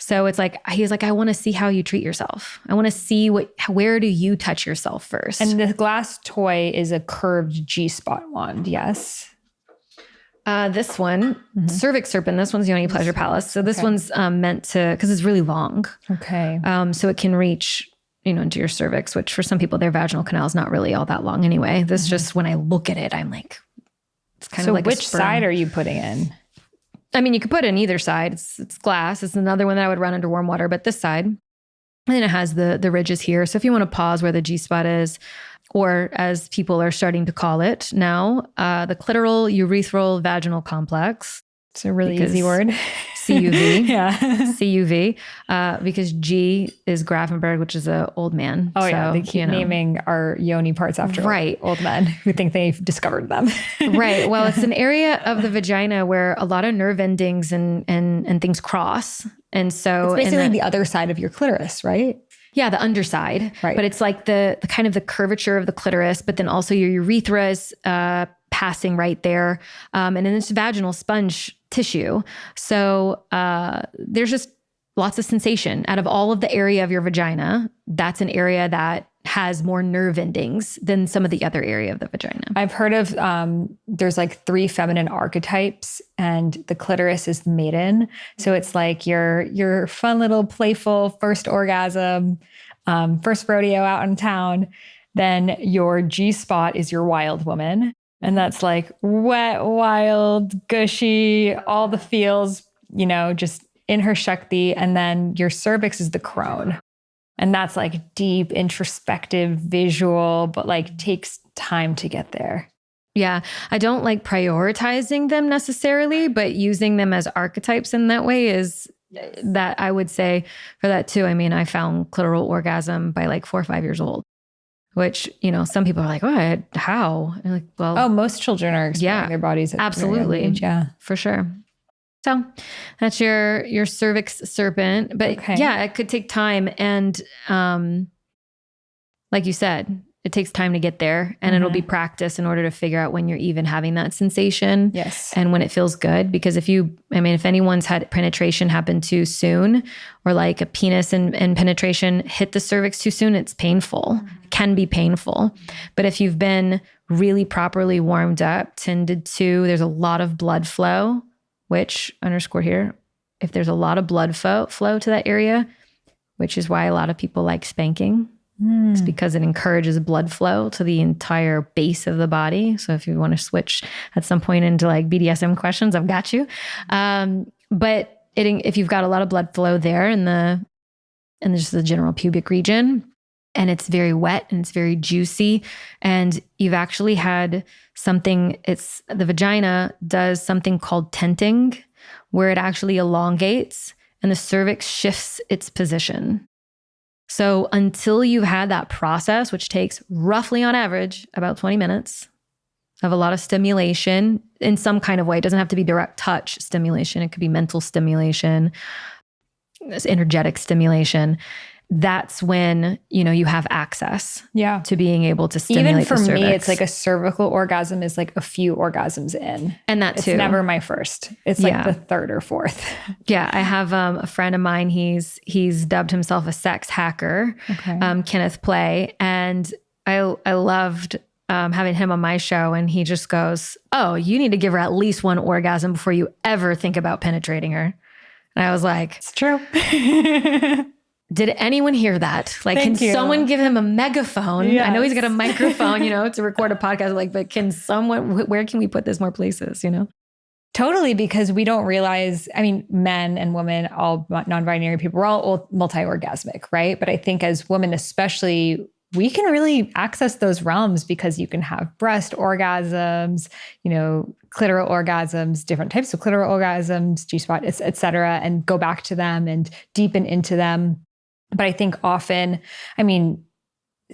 So it's like, he's like, I want to see how you treat yourself. I want to see where do you touch yourself first? And the glass toy is a curved G-spot wand, yes? This one, cervix serpent, this one's Yoni Pleasure Palace. So this one's meant to, because it's really long. Okay. So it can reach, into your cervix, which for some people, their vaginal canal is not really all that long anyway. This just, when I look at it, I'm like, it's kind of like which side are you putting in? I mean, you could put it in either side. It's glass. It's another one that I would run under warm water, but this side. And then it has the ridges here. So if you want to pause where the G-spot is, or as people are starting to call it now, the clitoral urethral vaginal complex. It's a really easy word. CUV. Yeah. CUV. Because G is Grafenberg, which is an old man. Oh, yeah. They keep naming our Yoni parts after old men who think they've discovered them. Right. Well, it's an area of the vagina where a lot of nerve endings and things cross. And so it's basically the other side of your clitoris, right? Yeah, the underside. Right. But it's like the kind of the curvature of the clitoris, but then also your urethra is passing right there. And then it's vaginal sponge tissue. So there's just lots of sensation. Out of all of the area of your vagina, that's an area that has more nerve endings than some of the other area of the vagina. I've heard of, there's like 3 feminine archetypes and the clitoris is the maiden. So it's like your fun little playful first orgasm, first rodeo out in town. Then your G-spot is your wild woman. And that's like wet, wild, gushy, all the feels, just in her Shakti. And then your cervix is the crone. And that's like deep, introspective, visual, but like takes time to get there. Yeah. I don't like prioritizing them necessarily, but using them as archetypes in that way is that I would say for that too. I mean, I found clitoral orgasm by like 4 or 5 years old. Which, some people are like, what? How? And like, well, most children are exploring their bodies at absolutely. Age, yeah, for sure. So that's your cervix serpent. But it could take time. And like you said, it takes time to get there and it'll be practice in order to figure out when you're even having that sensation. Yes. And when it feels good. Because if anyone's had penetration happen too soon, or like a penis and penetration hit the cervix too soon, it's painful. It can be painful. But if you've been really properly warmed up, tended to, there's a lot of blood flow, which underscore here, if there's a lot of blood flow to that area, which is why a lot of people like spanking. It's because it encourages blood flow to the entire base of the body. So if you want to switch at some point into like BDSM questions, I've got you. But if you've got a lot of blood flow there in just the general pubic region, and it's very wet and it's very juicy, and you've actually had something, the vagina does something called tenting, where it actually elongates and the cervix shifts its position. So until you've had that process, which takes roughly on average about 20 minutes of a lot of stimulation in some kind of way, it doesn't have to be direct touch stimulation. It could be mental stimulation, energetic stimulation. That's when, you have access to being able to stimulate Even for the cervix. me, it's like a cervical orgasm is like a few orgasms in. And that too. It's never my first. It's like the third or fourth. Yeah. I have a friend of mine, he's dubbed himself a sex hacker, Kenneth Play. And I loved having him on my show, and he just goes, oh, you need to give her at least one orgasm before you ever think about penetrating her. And I was like, it's true. Did anyone hear that? Like, Thank can you. someone give him a megaphone? Yes. I know he's got a microphone, to record a podcast. Like, but can someone, where can we put this more places, Totally, because we don't realize, men and women, all non-binary people, we're all multi-orgasmic, right? But I think as women especially, we can really access those realms because you can have breast orgasms, clitoral orgasms, different types of clitoral orgasms, G-spot, et cetera, and go back to them and deepen into them. But I think often,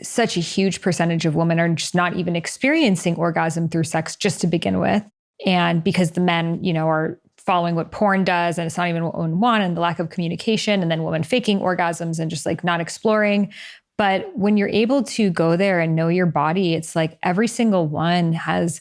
such a huge percentage of women are just not even experiencing orgasm through sex just to begin with. And because the men, are following what porn does and it's not even what women want, and the lack of communication, and then women faking orgasms and just like not exploring. But when you're able to go there and know your body, it's like every single one has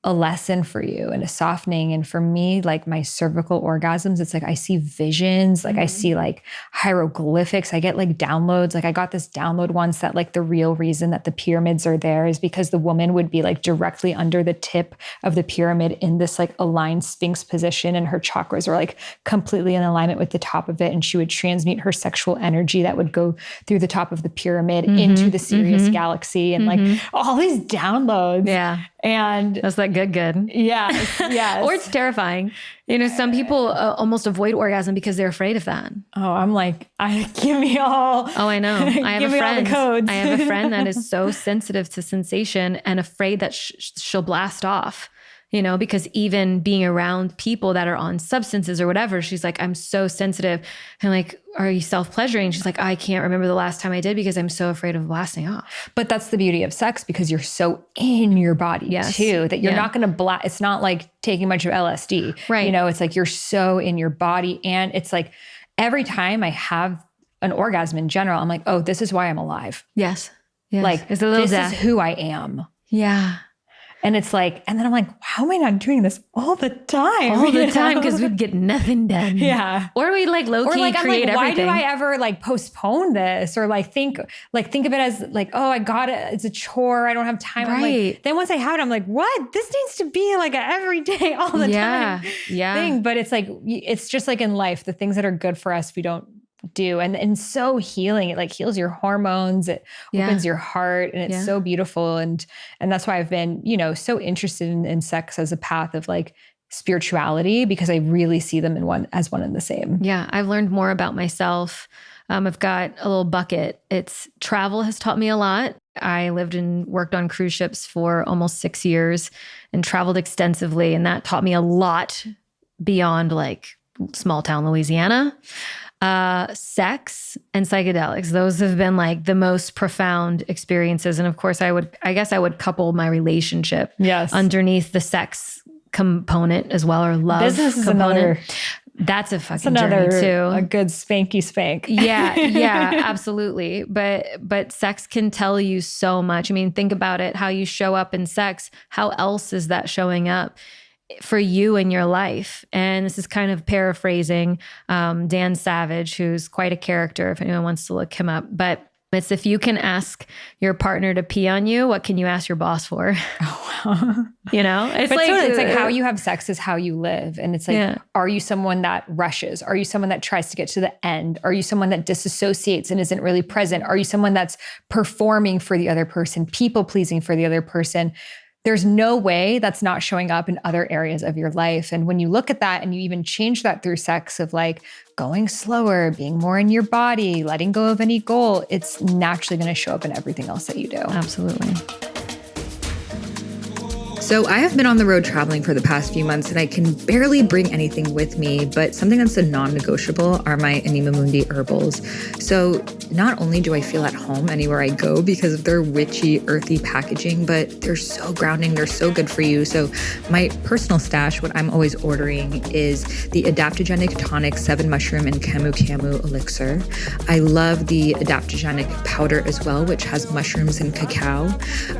a lesson for you and a softening. And for me, like my cervical orgasms, it's like I see visions, like I see like hieroglyphics. I get like downloads. Like I got this download once that like the real reason that the pyramids are there is because the woman would be like directly under the tip of the pyramid in this like aligned sphinx position, and her chakras were like completely in alignment with the top of it. And she would transmute her sexual energy that would go through the top of the pyramid into the Sirius galaxy, and like all these downloads. Yeah. And that's like good. Yeah. Or it's terrifying. Some people almost avoid orgasm because they're afraid of that. Oh, I'm like, give me all. Oh, I know. I have give a me friend. all the codes. I have a friend that is so sensitive to sensation and afraid that she'll blast off. Because even being around people that are on substances or whatever, she's like, I'm so sensitive. And like, are you self-pleasuring? She's like, I can't remember the last time I did because I'm so afraid of blasting off. But that's the beauty of sex, because you're so in your body too, that you're not going to blast. It's not like taking a bunch of LSD, right? It's like you're so in your body. And it's like every time I have an orgasm in general, I'm like, oh, this is why I'm alive. Yes. Like it's a little this death. is who I am. Yeah. And it's like, and then I'm like, how am I not doing this all the time? All the time, because we'd get nothing done. Yeah. Or we'd like low-key create everything. Why do I ever like postpone this? Or like think of it as like, oh, I got it. It's a chore. I don't have time. Right. I'm like, then once I have it, I'm like, what? This needs to be like a everyday, all the time thing. But it's like, it's just like in life, the things that are good for us, we don't do. And so healing, it like heals your hormones, it opens your heart, and it's so beautiful. And that's why I've been, so interested in sex as a path of like spirituality, because I really see them as one and the same. Yeah. I've learned more about myself. I've got a little bucket. Travel has taught me a lot. I lived and worked on cruise ships for almost 6 years and traveled extensively. And that taught me a lot beyond like small town Louisiana. Sex and psychedelics. Those have been like the most profound experiences. And of course I guess I would couple my relationship underneath the sex component as well, or love business is component. That's a fucking journey too. A good spanky spank. Yeah, absolutely. But sex can tell you so much. Think about it, how you show up in sex. How else is that showing up for you in your life? And this is kind of paraphrasing Dan Savage, who's quite a character if anyone wants to look him up. But it's, if you can ask your partner to pee on you, what can you ask your boss for? Oh, wow. It's but like, totally, it's like how you have sex is how you live. And it's like, are you someone that rushes? Are you someone that tries to get to the end? Are you someone that disassociates and isn't really present? Are you someone that's performing for the other person, people pleasing for the other person? There's no way that's not showing up in other areas of your life. And when you look at that and you even change that through sex of like going slower, being more in your body, letting go of any goal, it's naturally going to show up in everything else that you do. Absolutely. So I have been on the road traveling for the past few months, and I can barely bring anything with me, but something that's a non-negotiable are my Anima Mundi herbals. So not only do I feel at home anywhere I go because of their witchy, earthy packaging, but they're so grounding, they're so good for you. So my personal stash, what I'm always ordering is the Adaptogenic Tonic 7 Mushroom and Camu Camu Elixir. I love the Adaptogenic Powder as well, which has mushrooms and cacao.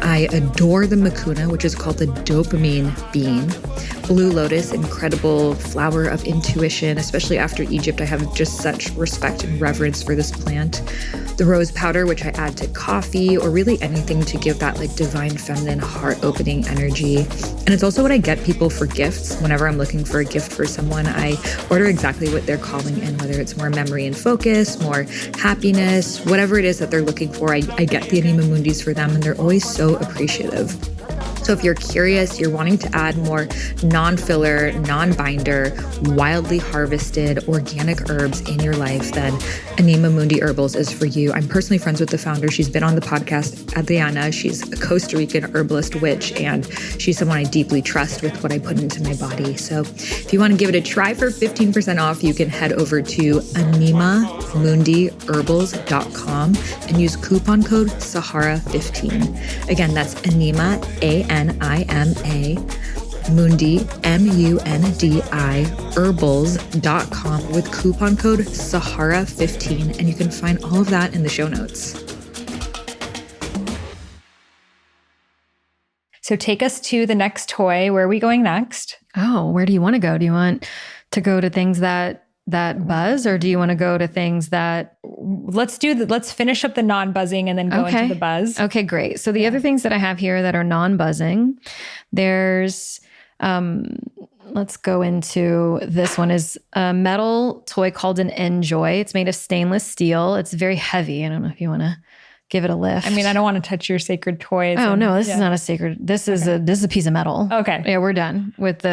I adore the Mucuna, which is called the dopamine bean. Blue lotus, incredible flower of intuition, especially after Egypt. I have just such respect and reverence for this plant. The rose powder, which I add to coffee or really anything to give that like divine feminine heart-opening energy. And it's also what I get people for gifts. Whenever I'm looking for a gift for someone, I order exactly what they're calling in, whether it's more memory and focus, more happiness, whatever it is that they're looking for. I get the Anima Mundis for them, and they're always so appreciative. So if you're curious, you're wanting to add more non-filler, non-binder, wildly harvested organic herbs in your life, then Anima Mundi Herbals is for you. I'm personally friends with the founder. She's been on the podcast, Adriana. She's a Costa Rican herbalist witch, and she's someone I deeply trust with what I put into my body. So if you want to give it a try for 15% off, you can head over to animamundiherbals.com and use coupon code Sahara15. Again, that's Anima, ANIMA, Mundi, MUNDI, herbals.com with coupon code Sahara15. And you can find all of that in the show notes. So take us to the next toy. Where are we going next? Oh, where do you want to go? Do you want to go to things that buzz, or do you want to go to things that let's finish up the non-buzzing and then go into the buzz? Okay, great. So the other things that I have here that are non-buzzing, there's let's go into this one is a metal toy called an Enjoy. It's made of stainless steel. It's very heavy. I don't know if you want to give it a lift. I mean, I don't want to touch your sacred toys. Oh, no, this is not a sacred. This is a piece of metal. Okay. Yeah, we're done with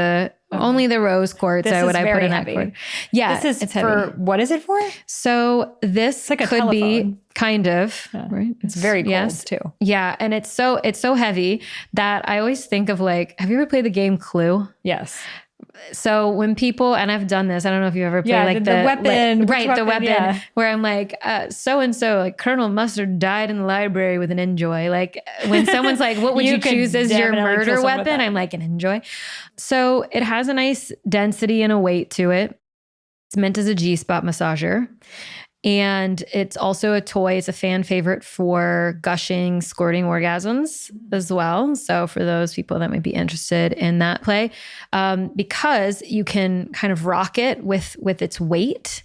only the rose quartz. This Would is I very put in heavy. that cord? Yeah, this is heavy. What is it for? So this like a could telephone. Be kind of, right? It's very cold too. Yeah. And it's so heavy that I always think of like, have you ever played the game Clue? Yes. So when people, and I've done this, I don't know if you've ever played like the weapon. The weapon, where I'm like, so-and-so, like Colonel Mustard died in the library with an Enjoy. Like when someone's like, what would you choose as your murder weapon? I'm like, an Enjoy. So it has a nice density and a weight to it. It's meant as a G-spot massager. And it's also a toy. It's a fan favorite for gushing, squirting orgasms as well. So for those people that might be interested in that play, because you can kind of rock it with its weight,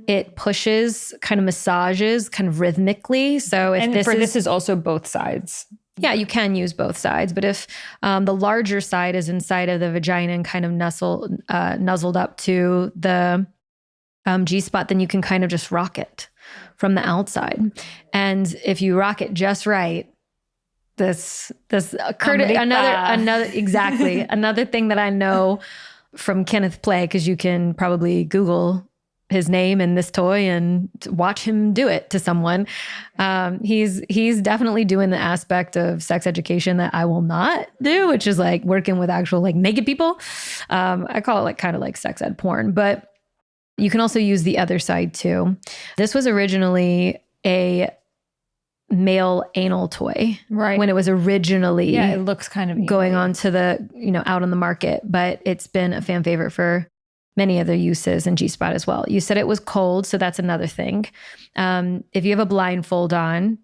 it pushes, kind of massages, kind of rhythmically. So if this is also both sides. Yeah, you can use both sides, but if the larger side is inside of the vagina and kind of nuzzled up to the G-spot, then you can kind of just rock it from the outside. And if you rock it just right, this occurred another thing that I know from Kenneth Play, because you can probably Google his name and this toy and watch him do it to someone. He's definitely doing the aspect of sex education that I will not do, which is like working with actual like naked people. I call it like kind of like sex ed porn, but you can also use the other side too. This was originally a male anal toy, right? When it was originally, it looks kind of going on to the, out on the market, but it's been a fan favorite for many other uses and G-spot as well. You said it was cold, so that's another thing. If you have a blindfold on,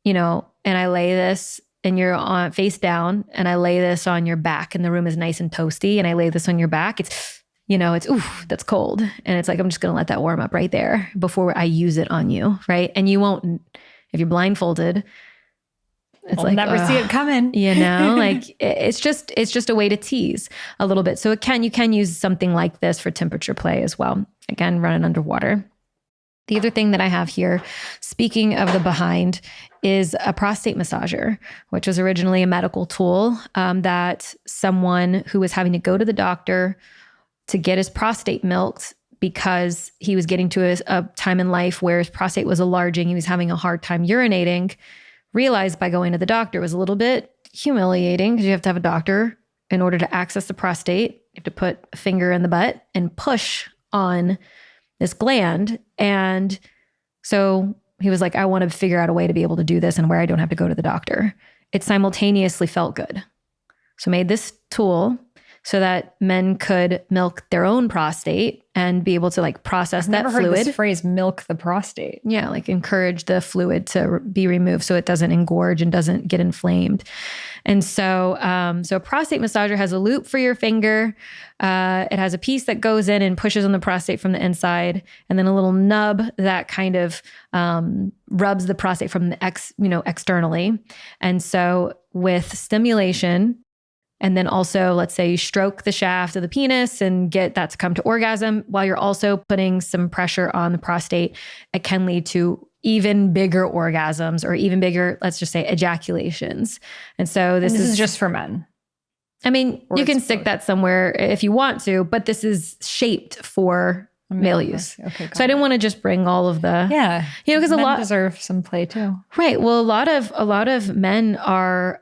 and I lay this and you're on face down and I lay this on your back and the room is nice and toasty and I lay this on your back, it's that's cold. And it's like, I'm just going to let that warm up right there before I use it on you. Right. And you won't, if you're blindfolded, I'll never see it coming. Like it's just a way to tease a little bit. So you can use something like this for temperature play as well. Again, running underwater. The other thing that I have here, speaking of the behind, is a prostate massager, which was originally a medical tool that someone who was having to go to the doctor to get his prostate milked because he was getting to a time in life where his prostate was enlarging, he was having a hard time urinating, realized by going to the doctor was a little bit humiliating because you have to have a doctor in order to access the prostate. You have to put a finger in the butt and push on this gland. And so he was like, I want to figure out a way to be able to do this and where I don't have to go to the doctor. It simultaneously felt good. So made this tool, so that men could milk their own prostate and be able to like process that fluid. Never heard this phrase, milk the prostate. Yeah, like encourage the fluid to be removed so it doesn't engorge and doesn't get inflamed. And so, so a prostate massager has a loop for your finger. It has a piece that goes in and pushes on the prostate from the inside, and then a little nub that kind of rubs the prostate from the externally. And so with stimulation, and then also, let's say you stroke the shaft of the penis and get that to come to orgasm while you're also putting some pressure on the prostate, it can lead to even bigger orgasms or even bigger, let's just say, ejaculations. And so this is just for men. I mean, you can stick that somewhere if you want to, but this is shaped for male use. Okay, so I didn't want to just bring all of the, because a lot deserve some play too. Right. Well, a lot of men are,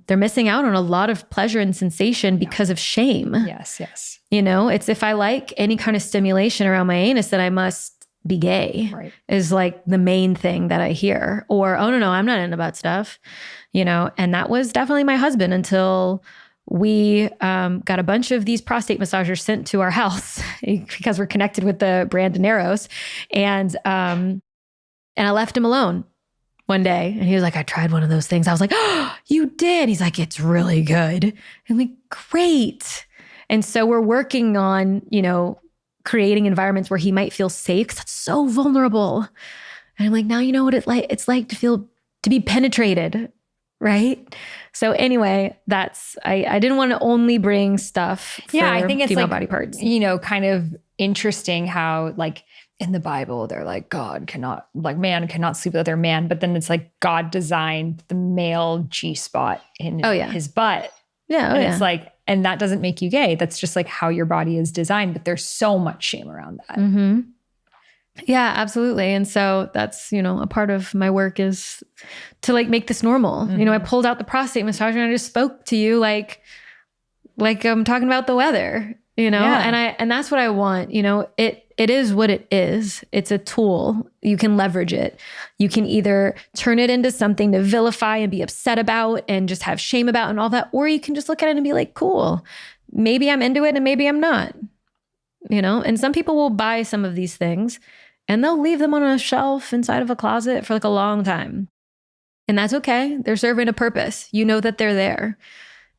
they're missing out on a lot of pleasure and sensation because of shame. Yes. It's if I like any kind of stimulation around my anus, then I must be gay, right, is like the main thing that I hear. Or, oh, no, I'm not into that stuff, and that was definitely my husband until we got a bunch of these prostate massagers sent to our house because we're connected with the brand Daenerys. And I left him alone one day. And he was like, I tried one of those things. I was like, oh, you did? He's like, it's really good. I'm like, great. And so we're working on, creating environments where he might feel safe because that's so vulnerable. And I'm like, now you know what it's like to be penetrated. Right. So anyway, I didn't want to only bring stuff for I think it's female like, body parts. Kind of interesting how like in the Bible, they're like, man cannot sleep with other man. But then it's like God designed the male G-spot in his butt. Yeah. And it's like, and that doesn't make you gay. That's just like how your body is designed. But there's so much shame around that. Mm-hmm. Yeah, absolutely. And so that's, a part of my work is to like make this normal. Mm-hmm. I pulled out the prostate massager and I just spoke to you like I'm talking about the weather, and that's what I want. It is what it is. It's a tool. You can leverage it. You can either turn it into something to vilify and be upset about and just have shame about and all that, or you can just look at it and be like, cool, maybe I'm into it and maybe I'm not, and some people will buy some of these things and they'll leave them on a shelf inside of a closet for like a long time. And that's okay. They're serving a purpose. You know that they're there.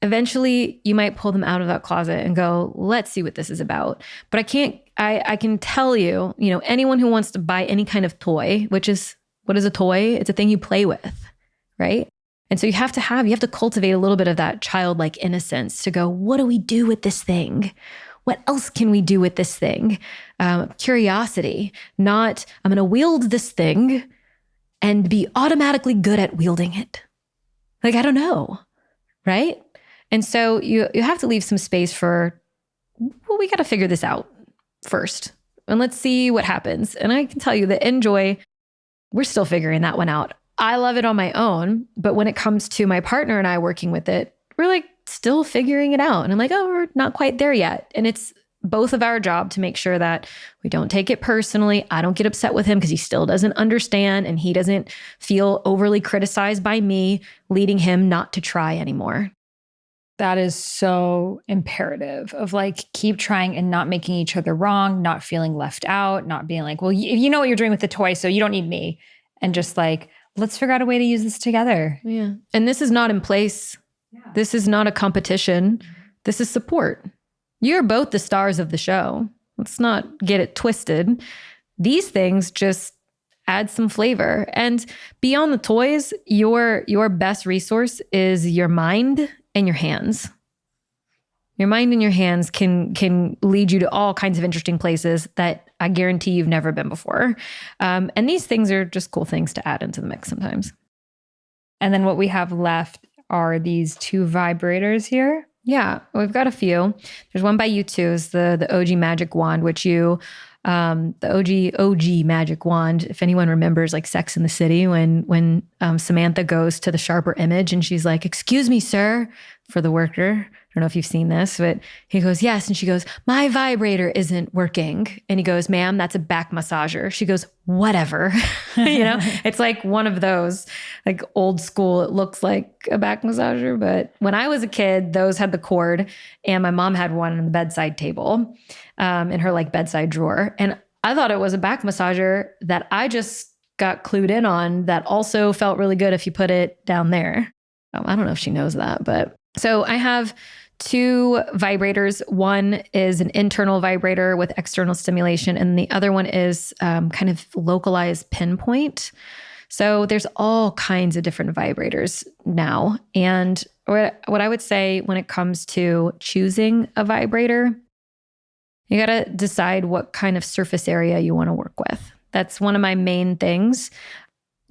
Eventually, you might pull them out of that closet and go, let's see what this is about. But I can tell you, anyone who wants to buy any kind of toy, which is, what is a toy? It's a thing you play with, right? And so you have to cultivate a little bit of that childlike innocence to go, what do we do with this thing? What else can we do with this thing? Curiosity, not I'm going to wield this thing and be automatically good at wielding it. Like, I don't know, right? And so you have to leave some space for, well, we got to figure this out first. And let's see what happens. And I can tell you that Enjoy, we're still figuring that one out. I love it on my own, but when it comes to my partner and I working with it, we're like still figuring it out. And I'm like, oh, we're not quite there yet. And it's both of our job to make sure that we don't take it personally. I don't get upset with him because he still doesn't understand and he doesn't feel overly criticized by me, leading him not to try anymore. That is so imperative of like, keep trying and not making each other wrong, not feeling left out, not being like, well, you know what you're doing with the toy, so you don't need me. And just like, let's figure out a way to use this together. Yeah. And this is not in place. Yeah. This is not a competition. This is support. You're both the stars of the show. Let's not get it twisted. These things just add some flavor. And beyond the toys, your best resource is your mind and your hands. Your mind and your hands can lead you to all kinds of interesting places that I guarantee you've never been before. And these things are just cool things to add into the mix sometimes. And then what we have left are these 2 vibrators here. Yeah, we've got a few. There's one by U2, is the OG magic wand, which the OG magic wand, if anyone remembers like Sex in the City, when Samantha goes to the sharper image and she's like, excuse me, sir, for the worker, don't know if you've seen this, but he goes, yes. And she goes, my vibrator isn't working. And he goes, ma'am, that's a back massager. She goes, whatever. It's like one of those, like old school, it looks like a back massager. But when I was a kid, those had the cord, and my mom had one on the bedside table in her like bedside drawer. And I thought it was a back massager that I just got clued in on that also felt really good if you put it down there. I don't know if she knows that, but so I have 2 vibrators. One is an internal vibrator with external stimulation, and the other one is kind of localized pinpoint. So there's all kinds of different vibrators now. And what I would say when it comes to choosing a vibrator, you got to decide what kind of surface area you want to work with. That's one of my main things.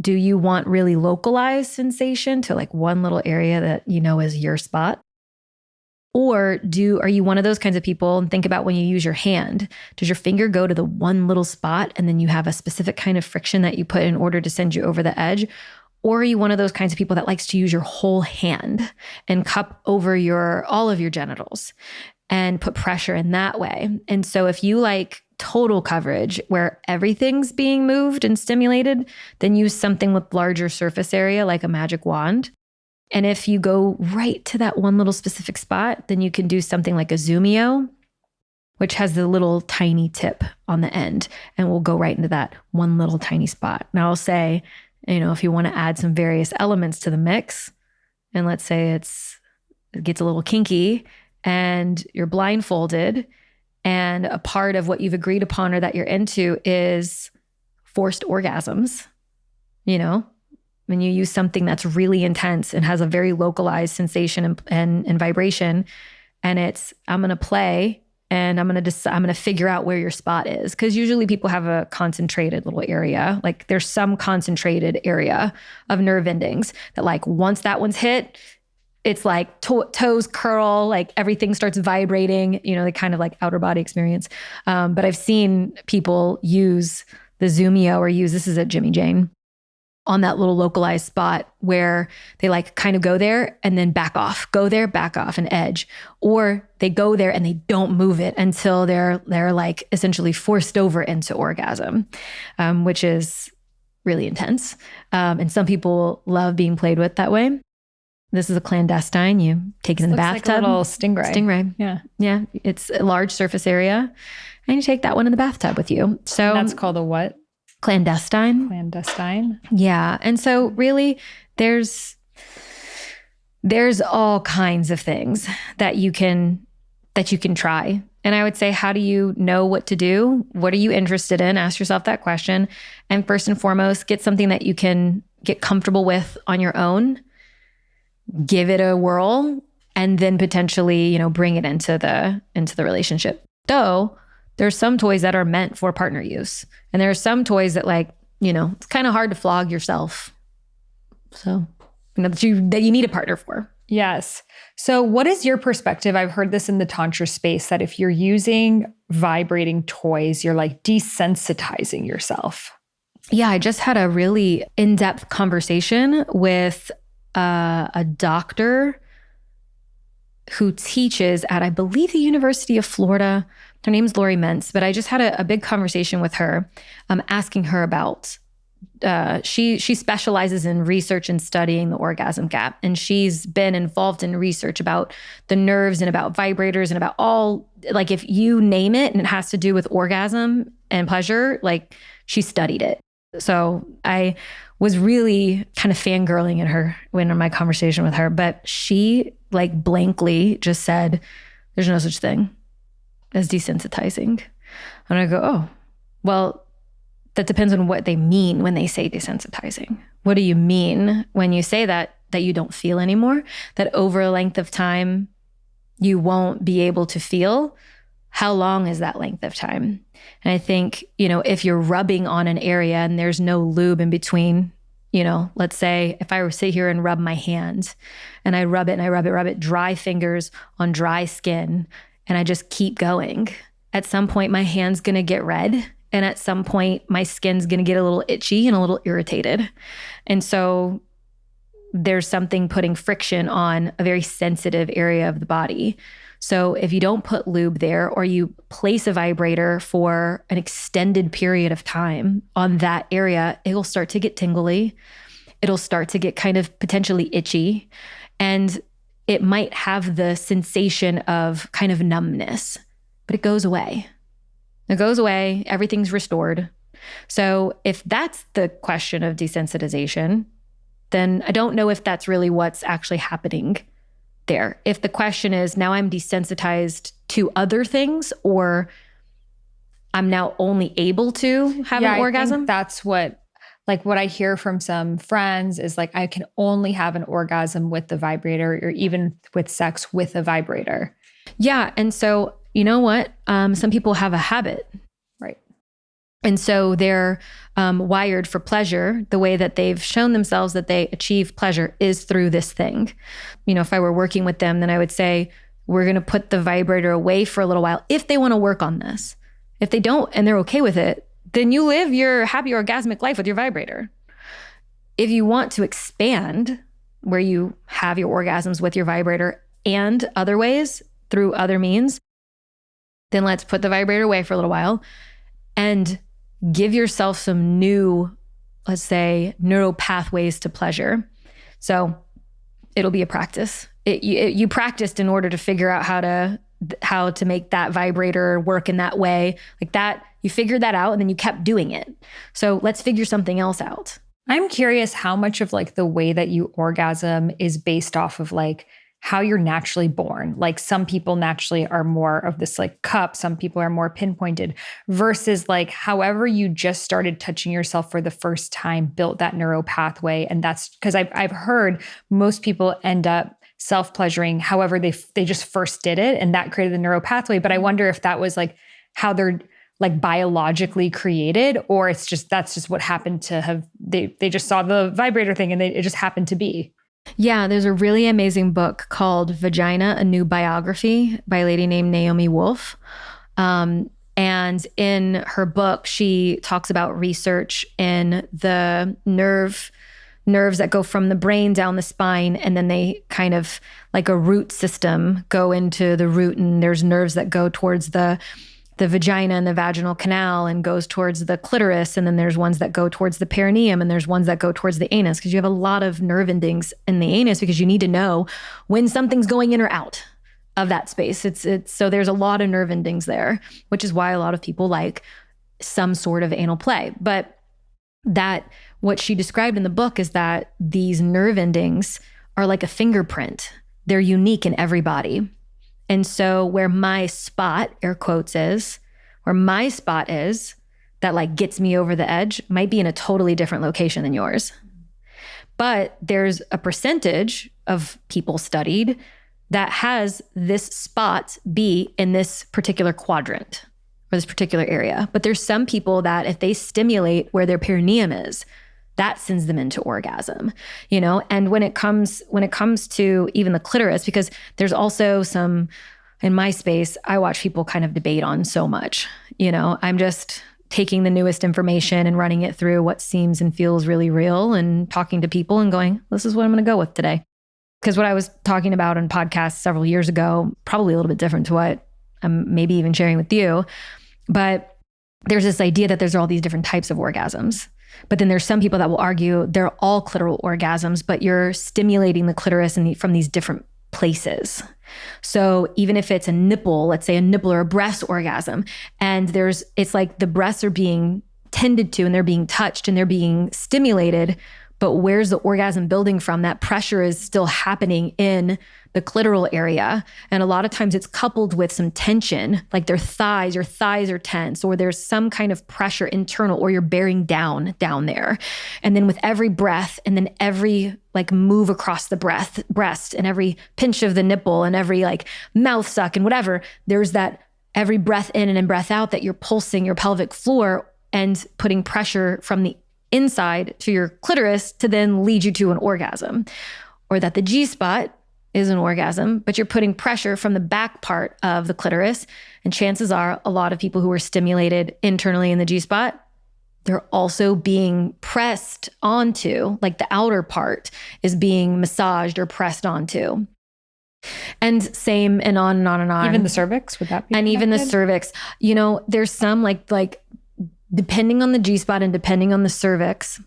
Do you want really localized sensation to like one little area that you know is your spot? Or are you one of those kinds of people, and think about when you use your hand, does your finger go to the one little spot and then you have a specific kind of friction that you put in order to send you over the edge? Or are you one of those kinds of people that likes to use your whole hand and cup over all of your genitals and put pressure in that way? And so if you like total coverage where everything's being moved and stimulated, then use something with larger surface area like a magic wand. And if you go right to that one little specific spot, then you can do something like a Zoomio, which has the little tiny tip on the end, and we'll go right into that one little tiny spot. Now I'll say, if you want to add some various elements to the mix, and let's say it gets a little kinky and you're blindfolded, and a part of what you've agreed upon or that you're into is forced orgasms, when you use something that's really intense and has a very localized sensation and vibration, and I'm going to play and I'm going to figure out where your spot is. Because usually people have a concentrated little area. Like there's some concentrated area of nerve endings that like once that one's hit, it's like toes curl, like everything starts vibrating, the kind of like outer body experience. But I've seen people use the Zoomio or this is at Jimmy Jane, on that little localized spot where they like kind of go there and then back off, go there, back off and edge. Or they go there and they don't move it until they're like essentially forced over into orgasm, which is really intense. And some people love being played with that way. This is a clandestine. You take it in the bathtub. Like a little stingray. Stingray. Yeah. Yeah. It's a large surface area. And you take that one in the bathtub with you. So and that's called a what? Clandestine. Clandestine. Yeah. And so really there's all kinds of things that you can try. And I would say, how do you know what to do? What are you interested in? Ask yourself that question. And first and foremost, get something that you can get comfortable with on your own. Give it a whirl, and then potentially, bring it into the relationship. Though there's some toys that are meant for partner use, and there are some toys that it's kind of hard to flog yourself. So, that you need a partner for. Yes. So what is your perspective? I've heard this in the Tantra space that if you're using vibrating toys, you're like desensitizing yourself. Yeah, I just had a really in-depth conversation with a doctor who teaches at, I believe, the University of Florida. Her name's Lori Mentz, but I just had a big conversation with her, asking her about, she specializes in research and studying the orgasm gap. And she's been involved in research about the nerves and about vibrators and about all, like if you name it and it has to do with orgasm and pleasure, like she studied it. So I was really kind of fangirling at her in my conversation with her, but she like blankly just said, there's no such thing as desensitizing. And I go, oh, well, that depends on what they mean when they say desensitizing. What do you mean when you say that you don't feel anymore? That over a length of time, you won't be able to feel? How long is that length of time? And I think, if you're rubbing on an area and there's no lube in between, let's say if I were to sit here and rub my hand and I rub it and I rub it, dry fingers on dry skin, and I just keep going. At some point, my hand's going to get red. And at some point, my skin's going to get a little itchy and a little irritated. And so there's something putting friction on a very sensitive area of the body. So if you don't put lube there, or you place a vibrator for an extended period of time on that area, it'll start to get tingly. It'll start to get kind of potentially itchy. And it might have the sensation of kind of numbness, but it goes away. It goes away. Everything's restored. So if that's the question of desensitization, then I don't know if that's really what's actually happening there. If the question is, now I'm desensitized to other things, or I'm now only able to have an orgasm. I think that's what I hear from some friends is like, I can only have an orgasm with the vibrator, or even with sex with a vibrator. Yeah. And so, you know what? Some people have a habit. Right. And so they're wired for pleasure. The way that they've shown themselves that they achieve pleasure is through this thing. You know, if I were working with them, then I would say, we're going to put the vibrator away for a little while if they want to work on this. If they don't and they're okay with it, then you live your happy orgasmic life with your vibrator. If you want to expand where you have your orgasms with your vibrator and other ways through other means, then let's put the vibrator away for a little while and give yourself some new, let's say, neural pathways to pleasure. So it'll be a practice. You practiced in order to figure out how to make that vibrator work in that way. Like that, you figured that out and then you kept doing it. So let's figure something else out. I'm curious how much of like the way that you orgasm is based off of like how you're naturally born. Like some people naturally are more of this like cup, some people are more pinpointed, versus like however you just started touching yourself for the first time built that neural pathway. And that's because I've heard most people end up self-pleasuring however they just first did it, and that created the neural pathway. But I wonder if that was like how they're like biologically created, or it's just that's just what happened to have they just saw the vibrator thing and it just happened to be. Yeah, there's a really amazing book called Vagina, A New Biography by a lady named Naomi Wolf. And in her book, she talks about research in the nerves that go from the brain down the spine, and then they kind of like a root system go into the root, and there's nerves that go towards the vagina and the vaginal canal and goes towards the clitoris. And then there's ones that go towards the perineum, and there's ones that go towards the anus, because you have a lot of nerve endings in the anus because you need to know when something's going in or out of that space. It's so there's a lot of nerve endings there, which is why a lot of people like some sort of anal play. But that what she described in the book is that these nerve endings are like a fingerprint. They're unique in everybody. And so where my spot, air quotes, where my spot is that like gets me over the edge might be in a totally different location than yours. But there's a percentage of people studied that has this spot be in this particular quadrant or this particular area. But there's some people that if they stimulate where their perineum is, that sends them into orgasm, you know? And when it comes to even the clitoris, because there's also some, in my space, I watch people kind of debate on so much, you know, I'm just taking the newest information and running it through what seems and feels really real and talking to people and going, this is what I'm going to go with today. Because what I was talking about on podcasts several years ago, probably a little bit different to what I'm maybe even sharing with you. But there's this idea that there's all these different types of orgasms. But then there's some people that will argue they're all clitoral orgasms, but you're stimulating the clitoris from these different places. So even if it's a nipple, let's say a nipple or a breast orgasm, and it's like the breasts are being tended to and they're being touched and they're being stimulated, but where's the orgasm building from? That pressure is still happening in the clitoral area. And a lot of times it's coupled with some tension, like your thighs are tense, or there's some kind of pressure internal, or you're bearing down there. And then with every breath, and then every like move across the breast, and every pinch of the nipple, and every like mouth suck and whatever, there's that every breath in and then breath out that you're pulsing your pelvic floor and putting pressure from the inside to your clitoris to then lead you to an orgasm. Or that the G-spot is an orgasm, but you're putting pressure from the back part of the clitoris. And chances are a lot of people who are stimulated internally in the G-spot they're also being pressed onto, like the outer part is being massaged or pressed onto. And same and on and on and on. Even the cervix, would that be? And connected? even the cervix. You know, there's some like depending on the G-spot and depending on the cervix,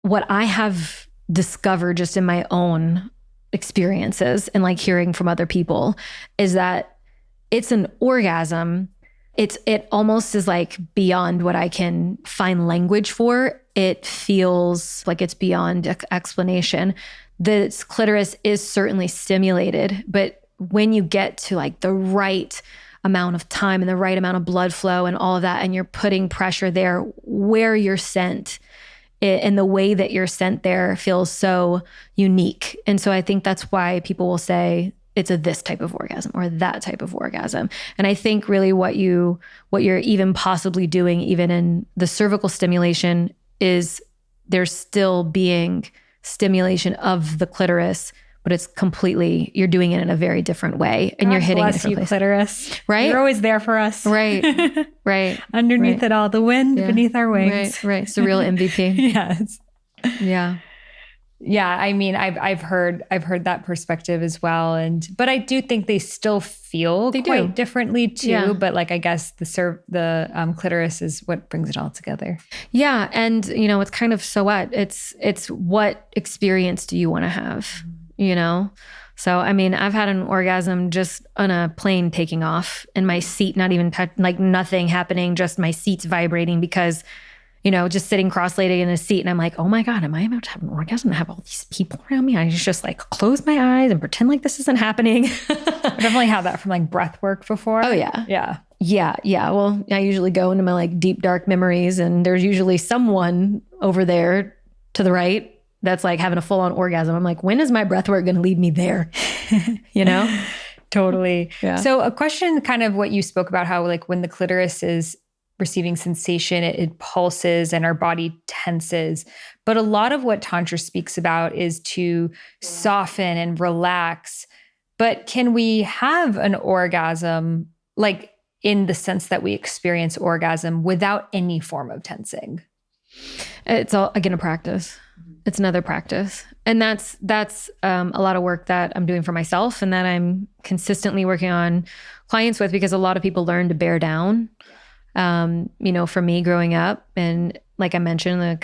what I have discovered just in my own experiences and like hearing from other people is that it's an orgasm. It almost is like beyond what I can find language for. It feels like it's beyond explanation. The clitoris is certainly stimulated, but when you get to like the right amount of time and the right amount of blood flow and all of that, and you're putting pressure there where you're sent, and the way that you're sent there feels so unique. And so I think that's why people will say it's a this type of orgasm or that type of orgasm. And I think really what you're even possibly doing, even in the cervical stimulation, is there's still being stimulation of the clitoris, but it's completely, you're doing it in a very different way, and God you're hitting a bless different you, place. clitoris. Right? You're always there for us. Right. Right. Underneath Right. it all, the wind beneath our wings. Right. It's the real MVP. Yes. Yeah. Yeah, I mean, I've heard that perspective as well, but I do think they still feel quite differently too. Yeah. But like, I guess the clitoris is what brings it all together. Yeah, and you know, it's kind of so what it's what experience do you want to have? You know, so I mean, I've had an orgasm just on a plane taking off, and my seat not even like nothing happening, just my seat's vibrating because, you know, just sitting cross-legged in a seat. And I'm like, oh my God, am I about to have an orgasm and have all these people around me? I just like close my eyes and pretend like this isn't happening. I've definitely had that from like breath work before. Oh yeah. Yeah. Yeah. Yeah. Well, I usually go into my like deep, dark memories, and there's usually someone over there to the right that's like having a full-on orgasm. I'm like, when is my breath work going to lead me there? You know? Totally. Yeah. So a question, kind of what you spoke about, how like when the clitoris is receiving sensation, it pulses and our body tenses. But a lot of what Tantra speaks about is to soften and relax. But can we have an orgasm, like in the sense that we experience orgasm, without any form of tensing? It's all, again, a practice. It's another practice. And that's a lot of work that I'm doing for myself and that I'm consistently working on clients with, because a lot of people learn to bear down. You know, for me growing up, and like I mentioned, the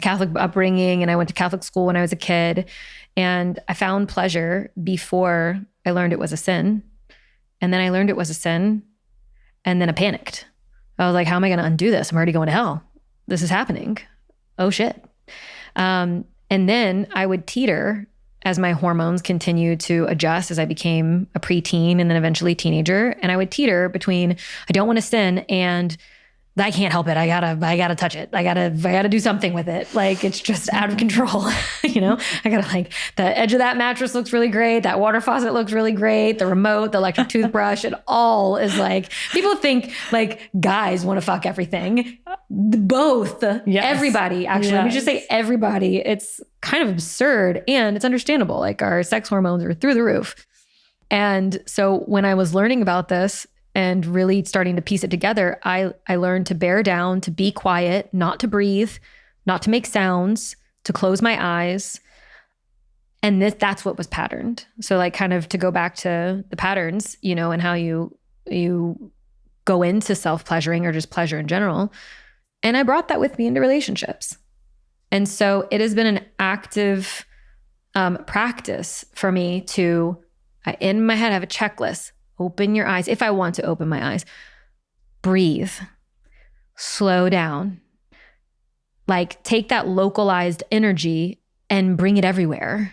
Catholic upbringing, and I went to Catholic school when I was a kid, and I found pleasure before I learned it was a sin. And then I learned it was a sin, and then I panicked. I was like, how am I going to undo this? I'm already going to hell. This is happening. Oh shit. And then I would teeter as my hormones continued to adjust as I became a preteen and then eventually teenager. And I would teeter between, I don't want to sin and I can't help it. I gotta touch it. I gotta do something with it. Like, it's just out of control. You know, I gotta, like, the edge of that mattress looks really great. That water faucet looks really great. The remote, the electric toothbrush, it all is like, people think like guys want to fuck everything. Both. Yes. Everybody, actually. Yes. Let me just say everybody. It's kind of absurd, and it's understandable. Like, our sex hormones are through the roof. And so when I was learning about this and really starting to piece it together, I learned to bear down, to be quiet, not to breathe, not to make sounds, to close my eyes. And that's what was patterned. So, like, kind of to go back to the patterns, you know, and how you go into self-pleasuring or just pleasure in general. And I brought that with me into relationships. And so it has been an active practice for me to, in my head, have a checklist. Open your eyes. If I want to open my eyes, breathe, slow down, like take that localized energy and bring it everywhere,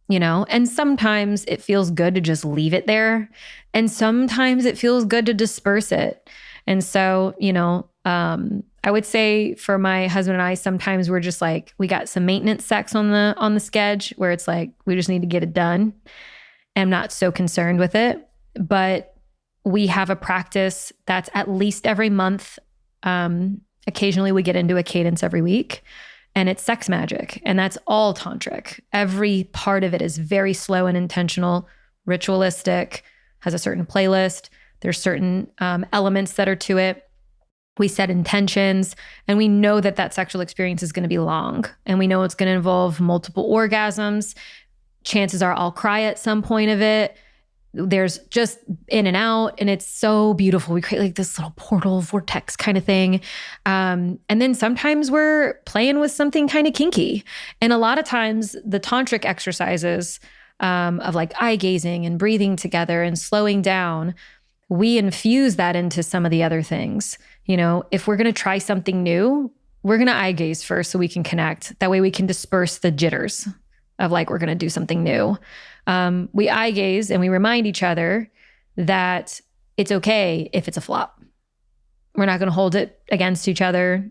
you know? And sometimes it feels good to just leave it there. And sometimes it feels good to disperse it. And so, you know, I would say for my husband and I, sometimes we're just like, we got some maintenance sex on the schedule where it's like, we just need to get it done. And I'm not so concerned with it. But we have a practice that's at least every month. Occasionally we get into a cadence every week, and it's sex magic. And that's all tantric. Every part of it is very slow and intentional, ritualistic, has a certain playlist. There's certain elements that are to it. We set intentions, and we know that that sexual experience is going to be long, and we know it's going to involve multiple orgasms. Chances are I'll cry at some point of it. There's just in and out, and it's so beautiful. We create like this little portal vortex kind of thing. And then sometimes we're playing with something kind of kinky. And a lot of times the tantric exercises of like eye gazing and breathing together and slowing down, we infuse that into some of the other things. You know, if we're going to try something new, we're going to eye gaze first so we can connect. That way we can disperse the jitters of like, we're going to do something new. We eye gaze and we remind each other that it's okay if it's a flop. We're not going to hold it against each other.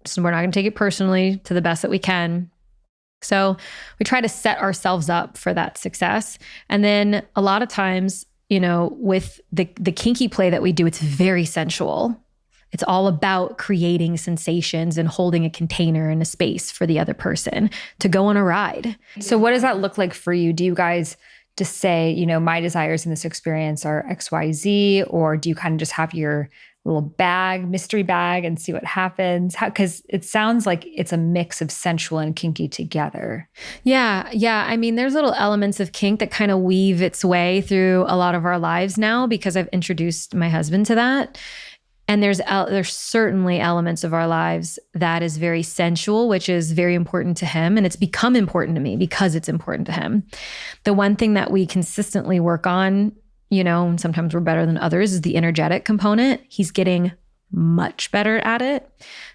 So we're not going to take it personally, to the best that we can. So we try to set ourselves up for that success. And then a lot of times, you know, with the kinky play that we do, it's very sensual. It's all about creating sensations and holding a container and a space for the other person to go on a ride. So what does that look like for you? Do you guys just say, you know, my desires in this experience are XYZ, or do you kind of just have your little bag, mystery bag, and see what happens? Because it sounds like it's a mix of sensual and kinky together. Yeah. I mean, there's little elements of kink that kind of weave its way through a lot of our lives now because I've introduced my husband to that. And there's certainly elements of our lives that is very sensual, which is very important to him. And it's become important to me because it's important to him. The one thing that we consistently work on, you know, and sometimes we're better than others, is the energetic component. He's getting much better at it.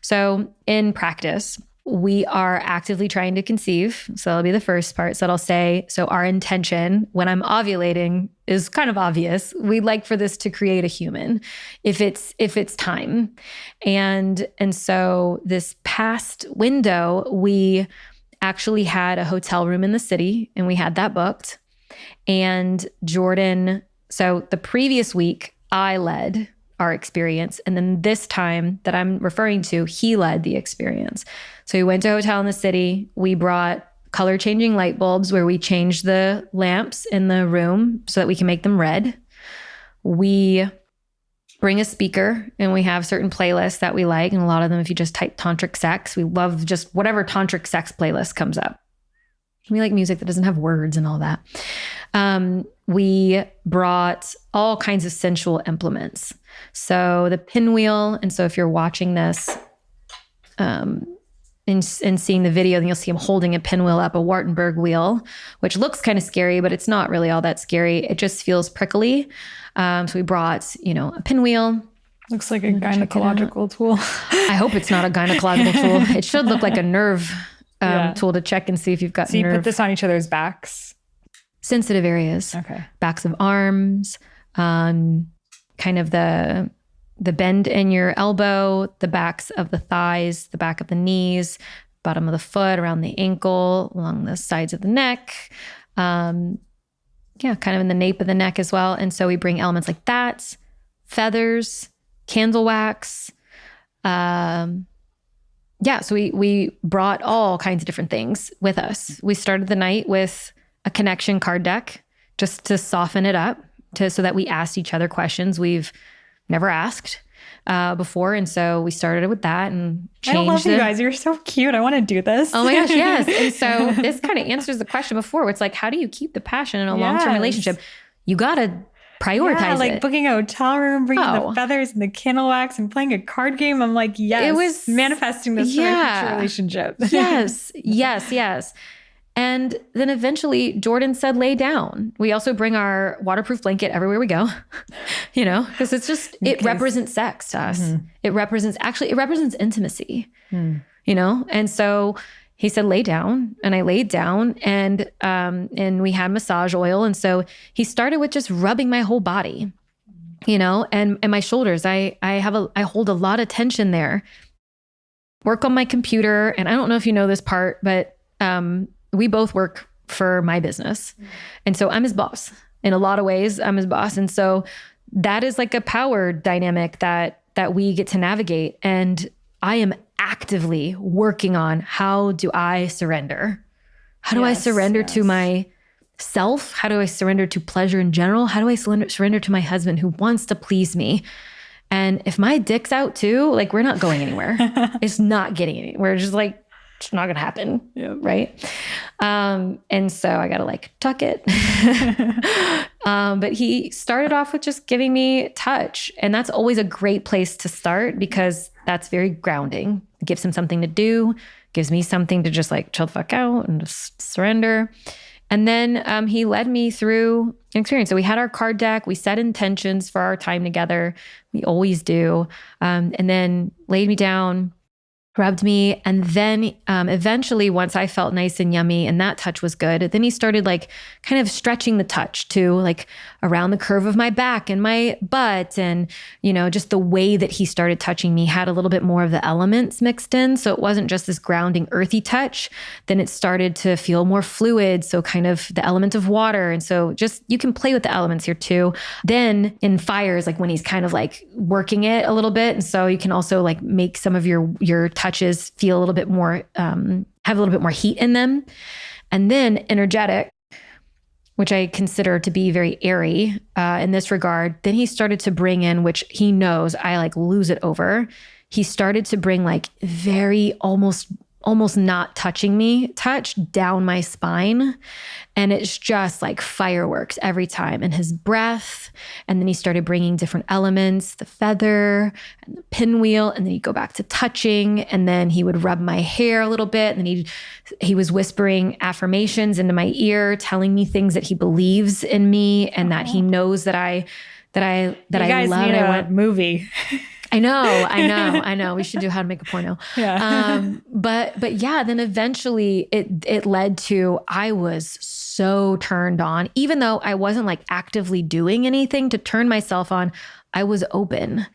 So in practice, we are actively trying to conceive. So that'll be the first part. So I'll say, so our intention when I'm ovulating is kind of obvious. We'd like for this to create a human if it's time. And so this past window, we actually had a hotel room in the city and we had that booked. And Jordan, so the previous week I led our experience. And then this time that I'm referring to, he led the experience. So we went to a hotel in the city. We brought color changing light bulbs where we changed the lamps in the room so that we can make them red. We bring a speaker and we have certain playlists that we like. And a lot of them, if you just type tantric sex, we love just whatever tantric sex playlist comes up. We like music that doesn't have words and all that. We brought all kinds of sensual implements. So the pinwheel, and so if you're watching this and seeing the video, then you'll see him holding a pinwheel up, a Wartenberg wheel, which looks kind of scary, but it's not really all that scary. It just feels prickly. So we brought, you know, a pinwheel. Looks like a gynecological tool. I hope it's not a gynecological tool. It should look like a nerve tool to check and see if you've got nerve. So you put this on each other's backs? Sensitive areas. Okay. Backs of arms, kind of the bend in your elbow, the backs of the thighs, the back of the knees, bottom of the foot, around the ankle, along the sides of the neck. Kind of in the nape of the neck as well. And so we bring elements like that, feathers, candle wax. So we brought all kinds of different things with us. We started the night with a connection card deck just to soften it up, so that we asked each other questions we've never asked before. And so we started with that and changed. I love you guys. You're so cute. I want to do this. Oh my gosh, yes. And so this kind of answers the question before, where it's like, how do you keep the passion in a long-term relationship? You got to prioritize it. Like booking a hotel room, bringing the feathers and the candle wax and playing a card game. I'm like, yes, it was manifesting this for a future relationship. Yes. And then eventually Jordan said, lay down. We also bring our waterproof blanket everywhere we go, you know, because it's just, it represents sex to us. Mm-hmm. It represents intimacy, you know? And so he said, lay down. And I laid down and we had massage oil. And so he started with just rubbing my whole body, you know, and my shoulders. I hold a lot of tension there. Work on my computer. And I don't know if you know this part, but, we both work for my business. And so I'm his boss. In a lot of ways, I'm his boss. And so that is like a power dynamic that we get to navigate. And I am actively working on, how do I surrender? How do I surrender to myself? How do I surrender to pleasure in general? How do I surrender to my husband who wants to please me? And if my dick's out too, like we're not going anywhere. It's not getting anywhere. We're just like, it's not going to happen. Yep. Right. And so I got to like tuck it. But he started off with just giving me touch. And that's always a great place to start because that's very grounding. It gives him something to do, gives me something to just like chill the fuck out and just surrender. And then he led me through an experience. So we had our card deck. We set intentions for our time together. We always do. And then laid me down, rubbed me. And then eventually, once I felt nice and yummy and that touch was good, then he started like kind of stretching the touch to like around the curve of my back and my butt. And, you know, just the way that he started touching me had a little bit more of the elements mixed in. So it wasn't just this grounding, earthy touch. Then it started to feel more fluid. So kind of the element of water. And so just, you can play with the elements here too. Then in fires, like when he's kind of like working it a little bit. And so you can also like make some of your touches feel a little bit more, have a little bit more heat in them. And then energetic, which I consider to be very airy in this regard. Then he started to bring in, which he knows I like lose it over. He started to bring like very almost not touching me touch down my spine. And it's just like fireworks every time. And his breath. And then he started bringing different elements, the feather and the pinwheel. And then he'd go back to touching. And then he would rub my hair a little bit. And then he was whispering affirmations into my ear, telling me things that he believes in me and that he knows that I love. You guys need a movie. I know. We should do How to Make a Porno. Yeah. But yeah, then eventually it led to, I was so turned on, even though I wasn't like actively doing anything to turn myself on, I was open.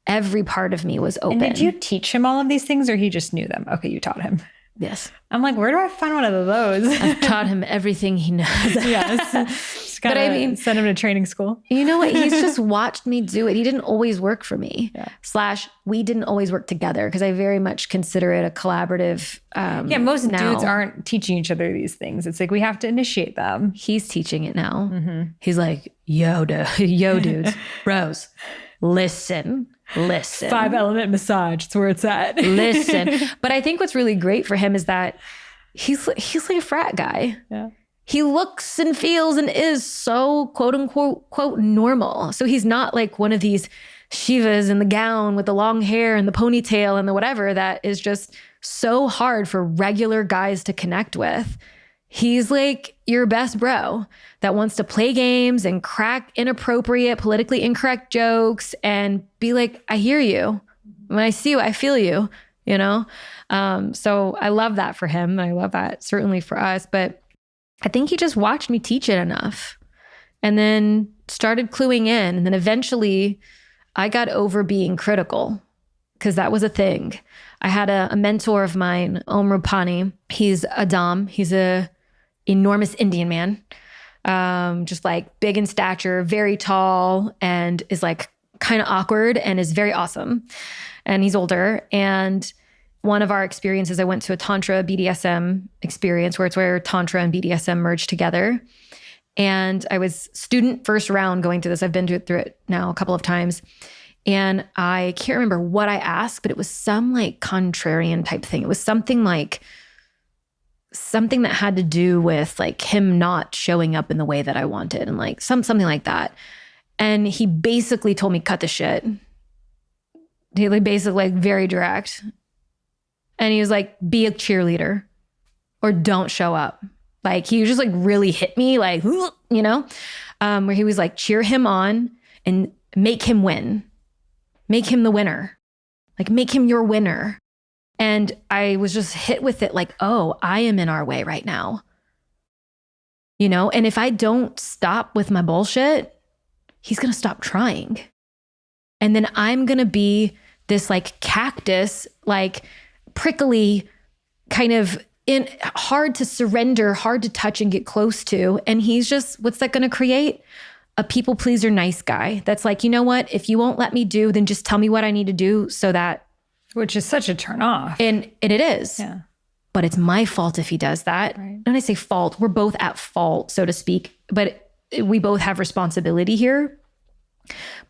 Every part of me was open. And did you teach him all of these things or he just knew them? Okay, you taught him. Yes. I'm like, where do I find one of those? I've taught him everything he knows. Yes. But I mean, send him to training school. You know what? He's just watched me do it. He didn't always work for me. Yeah. / we didn't always work together because I very much consider it a collaborative. Most dudes aren't teaching each other these things. It's like we have to initiate them. He's teaching it now. Mm-hmm. He's like, yo dudes, bros, listen. 5-element massage. That's where it's at. Listen. But I think what's really great for him is that he's like a frat guy. Yeah. He looks and feels and is so quote unquote quote normal. So he's not like one of these Shivas in the gown with the long hair and the ponytail and the whatever that is just so hard for regular guys to connect with. He's like your best bro that wants to play games and crack inappropriate, politically incorrect jokes and be like, I hear you. When I see you, I feel you, you know? So I love that for him. I love that certainly for us. But I think he just watched me teach it enough and then started cluing in. And then eventually I got over being critical because that was a thing. I had a mentor of mine, Om Rupani. He's a Dom. He's a enormous Indian man, just like big in stature, very tall, and is like kind of awkward and is very awesome. And he's older. And one of our experiences, I went to a Tantra BDSM experience where it's where Tantra and BDSM merge together. And I was student first round going through this. I've been through it now a couple of times. And I can't remember what I asked, but it was some like contrarian type thing. It was something that had to do with like him not showing up in the way that I wanted and like something like that. And he basically told me, cut the shit. He like basically like very direct. And he was like, be a cheerleader or don't show up. Like he just like really hit me like, you know, where he was like, cheer him on and make him win. Make him the winner. Like make him your winner. And I was just hit with it like, oh, I am in our way right now. You know, and if I don't stop with my bullshit, he's going to stop trying. And then I'm going to be this like cactus, like prickly, kind of hard to surrender, hard to touch and get close to. And he's just, what's that going to create? A people pleaser, nice guy. That's like, you know what? If you won't let me do, then just tell me what I need to do so that. Which is such a turn off. And it is. Yeah. But it's my fault if he does that. Right. And I say fault, we're both at fault, so to speak. But we both have responsibility here.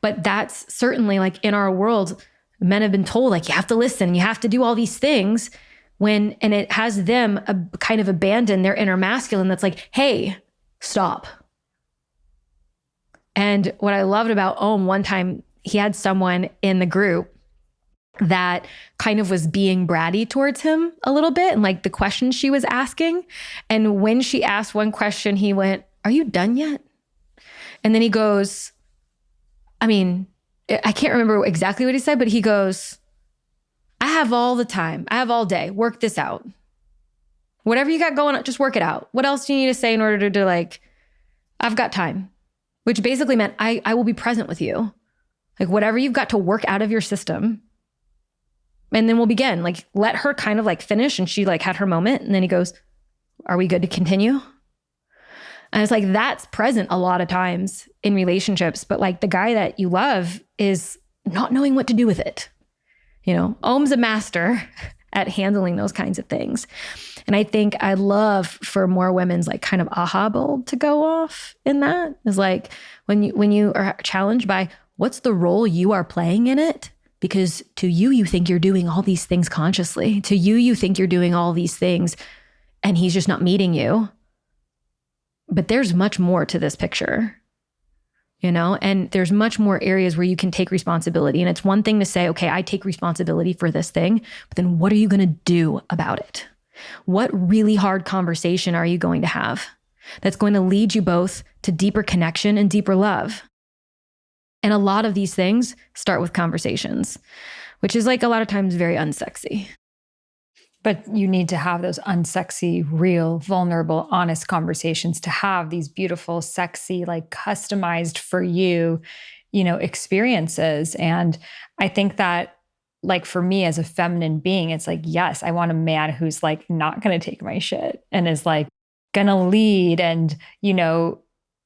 But that's certainly like in our world, men have been told like, you have to listen, you have to do all these things and it has them kind of abandon their inner masculine that's like, hey, stop. And what I loved about Om, one time he had someone in the group that kind of was being bratty towards him a little bit and like the questions she was asking. And when she asked one question, he went, "Are you done yet?" And then he goes, I mean, I can't remember exactly what he said, but he goes, "I have all the time. I have all day. Work this out. Whatever you got going on, just work it out. What else do you need to say in order to like, I've got time." Which basically meant I will be present with you. Like whatever you've got to work out of your system. And then we'll begin. Like let her kind of like finish. And she like had her moment. And then he goes, "Are we good to continue?" And it's like, that's present a lot of times in relationships. But like the guy that you love is not knowing what to do with it. You know, Om's a master at handling those kinds of things. And I think I'd love for more women's like kind of aha bulb to go off in that. Is like when you are challenged by what's the role you are playing in it? Because to you think you're doing all these things consciously. To you think you're doing all these things and he's just not meeting you. But there's much more to this picture, you know, and there's much more areas where you can take responsibility. And it's one thing to say, okay, I take responsibility for this thing, but then what are you going to do about it? What really hard conversation are you going to have that's going to lead you both to deeper connection and deeper love? And a lot of these things start with conversations, which is like a lot of times very unsexy. But you need to have those unsexy, real, vulnerable, honest conversations to have these beautiful, sexy, like customized for you, you know, experiences. And I think that like for me as a feminine being, it's like, yes, I want a man who's like not going to take my shit and is like going to lead and, you know,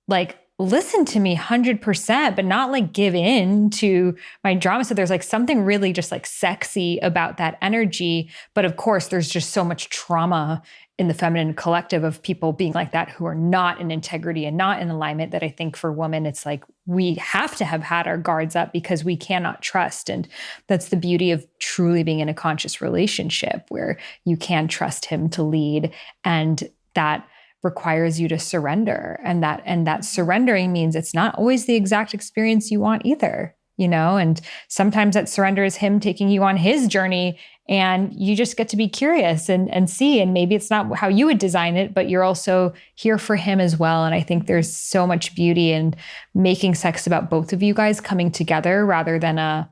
like listen to me 100%, but not like give in to my drama. So there's like something really just like sexy about that energy. But of course, there's just so much trauma in the feminine collective of people being like that who are not in integrity and not in alignment, that I think for women, it's like we have to have had our guards up because we cannot trust. And that's the beauty of truly being in a conscious relationship where you can trust him to lead, and that requires you to surrender. And that surrendering means it's not always the exact experience you want either, you know? And sometimes that surrender is him taking you on his journey and you just get to be curious and see, and maybe it's not how you would design it, but you're also here for him as well. And I think there's so much beauty in making sex about both of you guys coming together rather than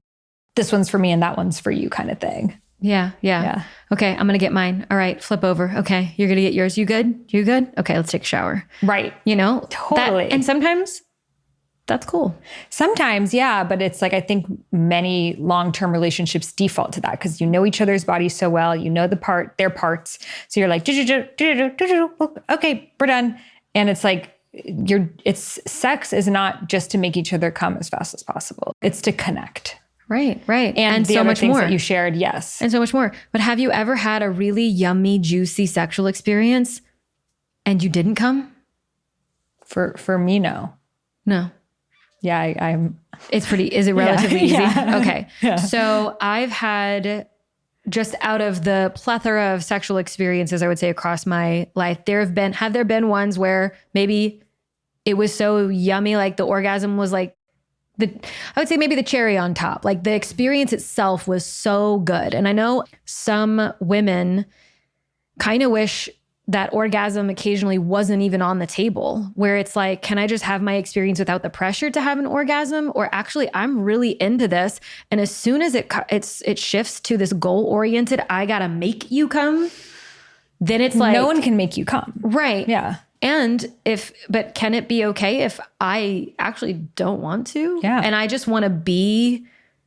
this one's for me and that one's for you kind of thing. Yeah. Okay, I'm going to get mine. All right, flip over. Okay, you're going to get yours. You good? You good? Okay, let's take a shower. Right. You know? Totally. And sometimes that's cool. Sometimes, yeah. But it's like, I think many long-term relationships default to that because you know each other's bodies so well. You know their parts. So you're like, okay, we're done. And it's like, sex is not just to make each other come as fast as possible. It's to connect. Right. And the so other much things more that you shared, yes. And so much more. But have you ever had a really yummy, juicy sexual experience and you didn't come? For me, no. No. Yeah, I'm. Is it relatively easy? Yeah. Okay. Yeah. So I've had, just out of the plethora of sexual experiences, I would say across my life, have there been ones where maybe it was so yummy, like the orgasm was like, I would say maybe the cherry on top. Like the experience itself was so good. And I know some women kind of wish that orgasm occasionally wasn't even on the table, where it's like, can I just have my experience without the pressure to have an orgasm? Or actually, I'm really into this. And as soon as it shifts to this goal-oriented, I gotta make you come, then it's like, no one can make you come. Right. Yeah. But can it be okay if I actually don't want to? Yeah. And I just want to be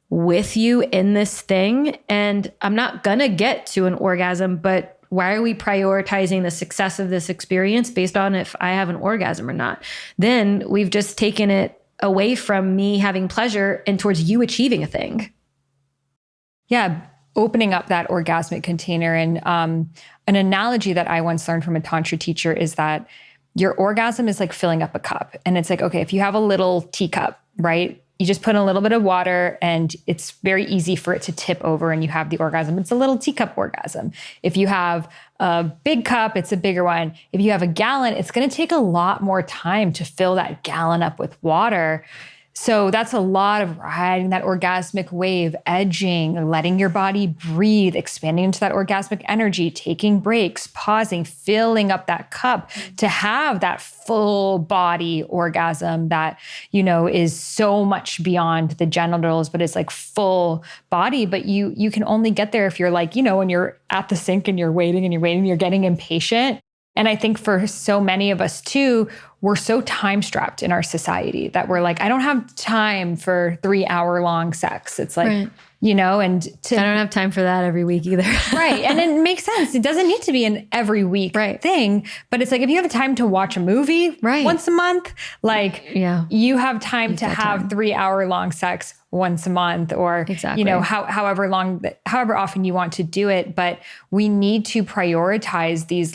with you in this thing. And I'm not going to get to an orgasm, but why are we prioritizing the success of this experience based on if I have an orgasm or not? Then we've just taken it away from me having pleasure and towards you achieving a thing. Yeah. Opening up that orgasmic container. And an analogy that I once learned from a Tantra teacher is that your orgasm is like filling up a cup. And it's like, okay, if you have a little teacup, right? you just put in a little bit of water and it's very easy for it to tip over and you have the orgasm. It's a little teacup orgasm. If you have a big cup, it's a bigger one. If you have a gallon, it's going to take a lot more time to fill that gallon up with water. So that's a lot of riding that orgasmic wave, edging, letting your body breathe, expanding into that orgasmic energy, taking breaks, pausing, filling up that cup to have that full body orgasm that, is so much beyond the genitals, but it's like full body. But you can only get there if you're like, when you're at the sink and you're waiting, you're getting impatient. And I think for so many of us too, we're so time strapped in our society that we're like, I don't have time for 3-hour long sex. It's like, right. and I don't have time for that every week either. Right. And it makes sense. It doesn't need to be an every week thing, but it's like, if you have time to watch a movie once a month, like you have time to have 3-hour long sex once a month or, however often you want to do it. But we need to prioritize these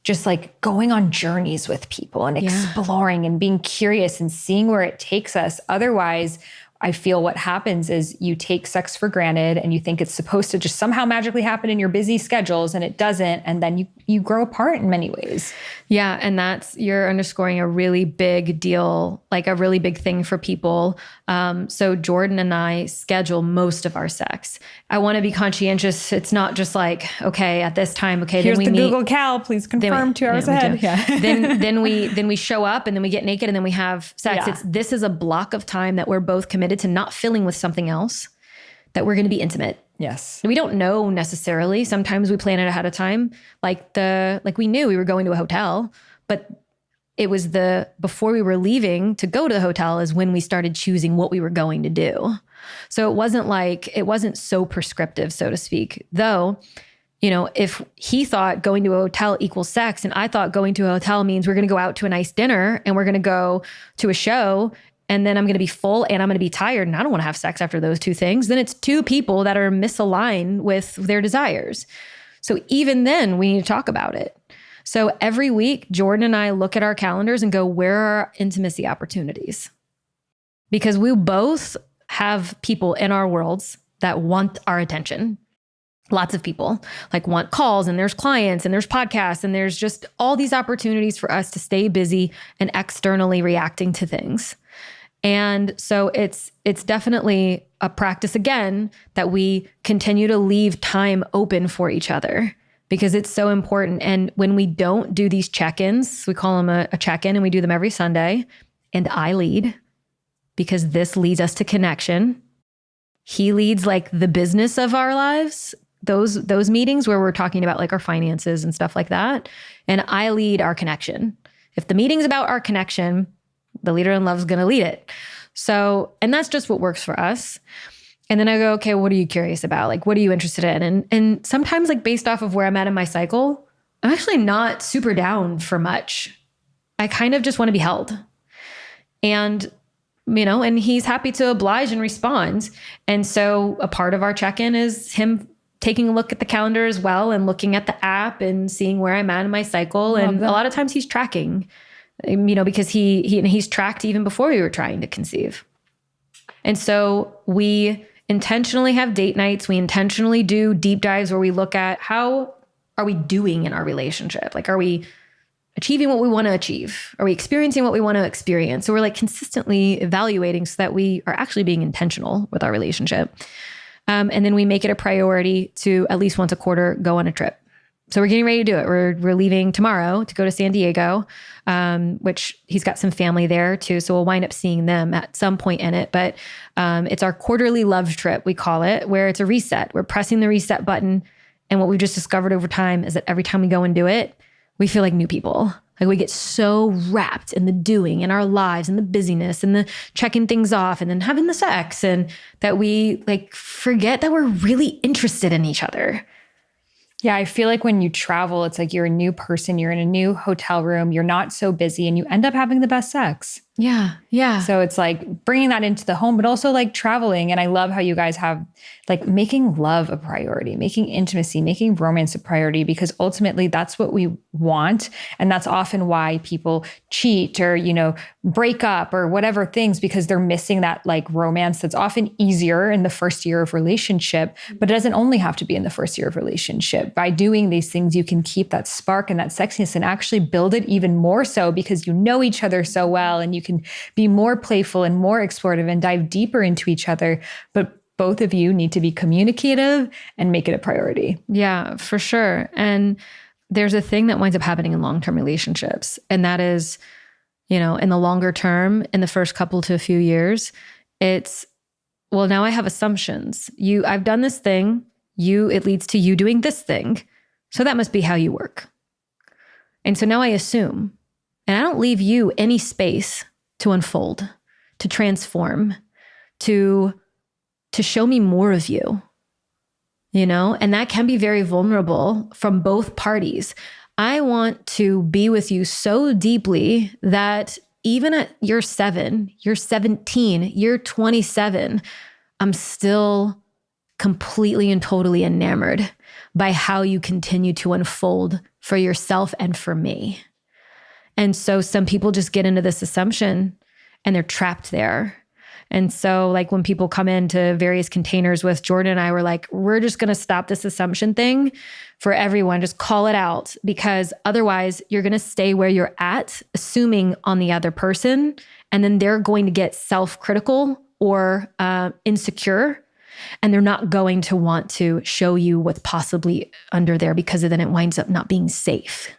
just like going on journeys with people and exploring and being curious and seeing where it takes us. Otherwise, I feel what happens is you take sex for granted and you think it's supposed to just somehow magically happen in your busy schedules, and it doesn't. And then you grow apart in many ways. Yeah. And you're underscoring a really big deal, like a really big thing for people. So Jordan and I schedule most of our sex. I want to be conscientious. It's not just like, okay, at this time, okay, here's then we the meet. Google Cal, please confirm 2 hours ahead. Yeah. then we show up and then we get naked and then we have sex. Yeah. This is a block of time that we're both committed to not filling with something else, that we're going to be intimate. Yes. We don't know necessarily. Sometimes we plan it ahead of time. Like we knew we were going to a hotel, but it was before we were leaving to go to the hotel is when we started choosing what we were going to do. So it wasn't so prescriptive, so to speak. Though, if he thought going to a hotel equals sex and I thought going to a hotel means we're going to go out to a nice dinner and we're going to go to a show and then I'm going to be full and I'm going to be tired and I don't want to have sex after those two things, then it's two people that are misaligned with their desires. So even then we need to talk about it. So every week, Jordan and I look at our calendars and go, where are our intimacy opportunities? Because we both have people in our worlds that want our attention. Lots of people want calls, and there's clients and there's podcasts and there's just all these opportunities for us to stay busy and externally reacting to things. And so it's definitely a practice again that we continue to leave time open for each other because it's so important. And when we don't do these check-ins, we call them a check-in, and we do them every Sunday. And I lead because this leads us to connection. He leads the business of our lives, those meetings where we're talking about our finances and stuff like that. And I lead our connection. If the meeting's about our connection, the leader in love is going to lead it. So, and that's just what works for us. And then I go, okay, what are you curious about? What are you interested in? And sometimes based off of where I'm at in my cycle, I'm actually not super down for much. I kind of just want to be held. And, and he's happy to oblige and respond. And so a part of our check-in is him taking a look at the calendar as well and looking at the app and seeing where I'm at in my cycle. And a lot of times he's tracking, because he's tracked even before we were trying to conceive. And so we intentionally have date nights. We intentionally do deep dives where we look at how are we doing in our relationship? Are we achieving what we want to achieve? Are we experiencing what we want to experience? So we're consistently evaluating so that we are actually being intentional with our relationship. And then we make it a priority to at least once a quarter go on a trip. So we're getting ready to do it. We're leaving tomorrow to go to San Diego, which he's got some family there too. So we'll wind up seeing them at some point in it. But it's our quarterly love trip, we call it, where it's a reset. We're pressing the reset button. And what we've just discovered over time is that every time we go and do it, we feel like new people. We get so wrapped in the doing in our lives and the busyness and the checking things off and then having the sex, and that we forget that we're really interested in each other. Yeah, I feel like when you travel, it's you're a new person, you're in a new hotel room, you're not so busy, and you end up having the best sex. Yeah. Yeah. So it's like bringing that into the home, but also like traveling. And I love how you guys have like making love a priority, making intimacy, making romance a priority, because ultimately that's what we want. And that's often why people cheat or, break up or whatever things, because they're missing that like romance that's often easier in the first year of relationship, but it doesn't only have to be in the first year of relationship. By doing these things, you can keep that spark and that sexiness and actually build it even more so because you know each other so well and you can be more playful and more explorative and dive deeper into each other. But both of you need to be communicative and make it a priority. Yeah, for sure. And there's a thing that winds up happening in long-term relationships. And that is, in the longer term, in the first couple to a few years, it's, well, now I have assumptions. I've done this thing. It leads to you doing this thing. So that must be how you work. And so now I assume, and I don't leave you any space to unfold, to transform, to show me more of you, and that can be very vulnerable from both parties. I want to be with you so deeply that even at year 7, you're 17, you're 27, I'm still completely and totally enamored by how you continue to unfold for yourself and for me. And so some people just get into this assumption and they're trapped there. And so like when people come into various containers with Jordan and I, were like, we're just going to stop this assumption thing for everyone. Just call it out, because otherwise you're going to stay where you're at, assuming on the other person. And then they're going to get self-critical or insecure. And they're not going to want to show you what's possibly under there, because then it winds up not being safe.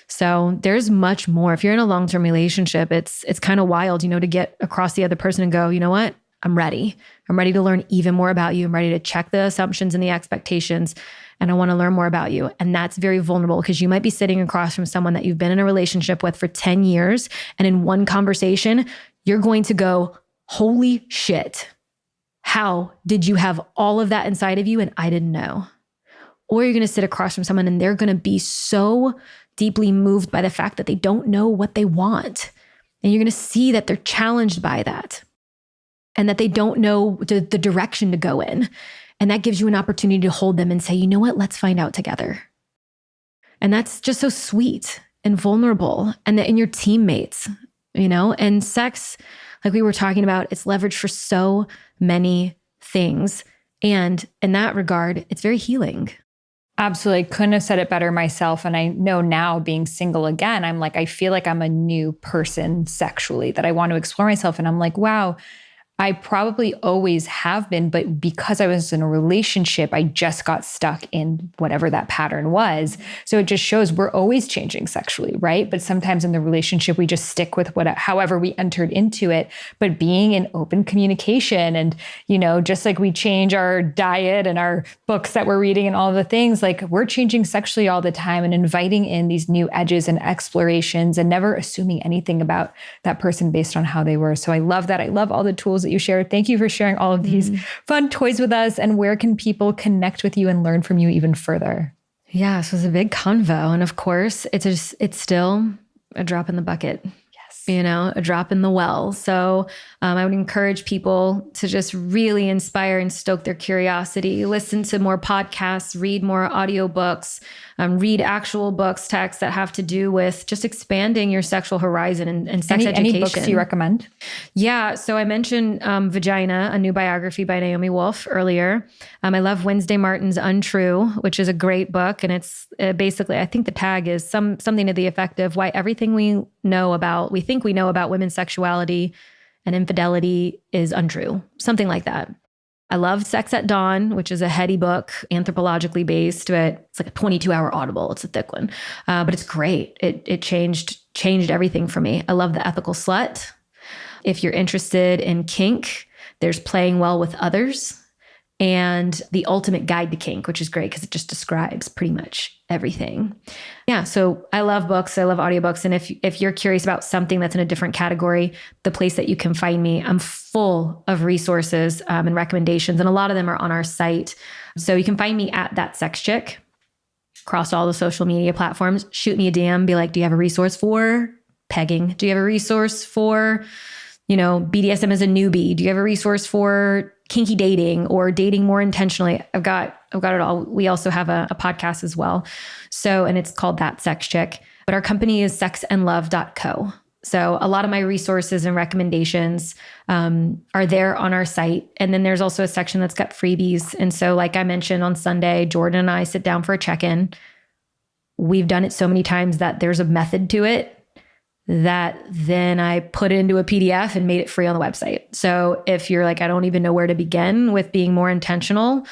So there's much more. If you're in a long-term relationship, it's kind of wild, to get across the other person and go, you know what? I'm ready. I'm ready to learn even more about you. I'm ready to check the assumptions and the expectations, and I want to learn more about you. And that's very vulnerable, because you might be sitting across from someone that you've been in a relationship with for 10 years. And in one conversation, you're going to go, holy shit. How did you have all of that inside of you and I didn't know? Or you're going to sit across from someone and they're going to be so deeply moved by the fact that they don't know what they want. And you're going to see that they're challenged by that and that they don't know the direction to go in. And that gives you an opportunity to hold them and say, you know what, let's find out together. And that's just so sweet and vulnerable. And that in your teammates, and sex, like we were talking about, it's leveraged for so many things. And in that regard, it's very healing. Absolutely. Couldn't have said it better myself. And I know now, being single again, I'm like, I feel like I'm a new person sexually, that I want to explore myself. And I'm like, wow, I probably always have been, but because I was in a relationship, I just got stuck in whatever that pattern was. So it just shows we're always changing sexually, right? But sometimes in the relationship, we just stick with however we entered into it. But being in open communication and, just like we change our diet and our books that we're reading and all the things, like we're changing sexually all the time and inviting in these new edges and explorations and never assuming anything about that person based on how they were. So I love that. I love all the tools that you shared. Thank you for sharing all of these fun toys with us. And where can people connect with you and learn from you even further? Yeah, so it was a big convo. And of course, it's still a drop in the bucket. A drop in the well. So I would encourage people to just really inspire and stoke their curiosity, listen to more podcasts, read more audiobooks, read actual books, texts that have to do with just expanding your sexual horizon and sex education. Any books you recommend? Yeah. So I mentioned Vagina, a new biography by Naomi Wolf earlier. I love Wednesday Martin's Untrue, which is a great book. And it's basically, I think the tag is something to the effect of why everything we think we know about women's sexuality and infidelity is untrue. Something like that. I love Sex at Dawn, which is a heady book, anthropologically based, but it's like a 22-hour Audible. It's a thick one, but it's great. It changed everything for me. I love The Ethical Slut. If you're interested in kink, there's Playing Well with Others and The Ultimate Guide to Kink, which is great because it just describes pretty much everything. Yeah, so I love books. I love audiobooks. And if you're curious about something that's in a different category, the place that you can find me, I'm full of resources and recommendations, and a lot of them are on our site. So you can find me at That Sex Chick across all the social media platforms. Shoot me a DM, be like, do you have a resource for pegging? Do you have a resource for, BDSM as a newbie? Do you have a resource for kinky dating or dating more intentionally? I've got it all. We also have a podcast as well. So, and it's called That Sex Chick, but our company is sexandlove.co. So a lot of my resources and recommendations are there on our site. And then there's also a section that's got freebies. And so like I mentioned on Sunday, Jordan and I sit down for a check-in. We've done it so many times that there's a method to it that then I put it into a PDF and made it free on the website. So if you're like, I don't even know where to begin with being more intentional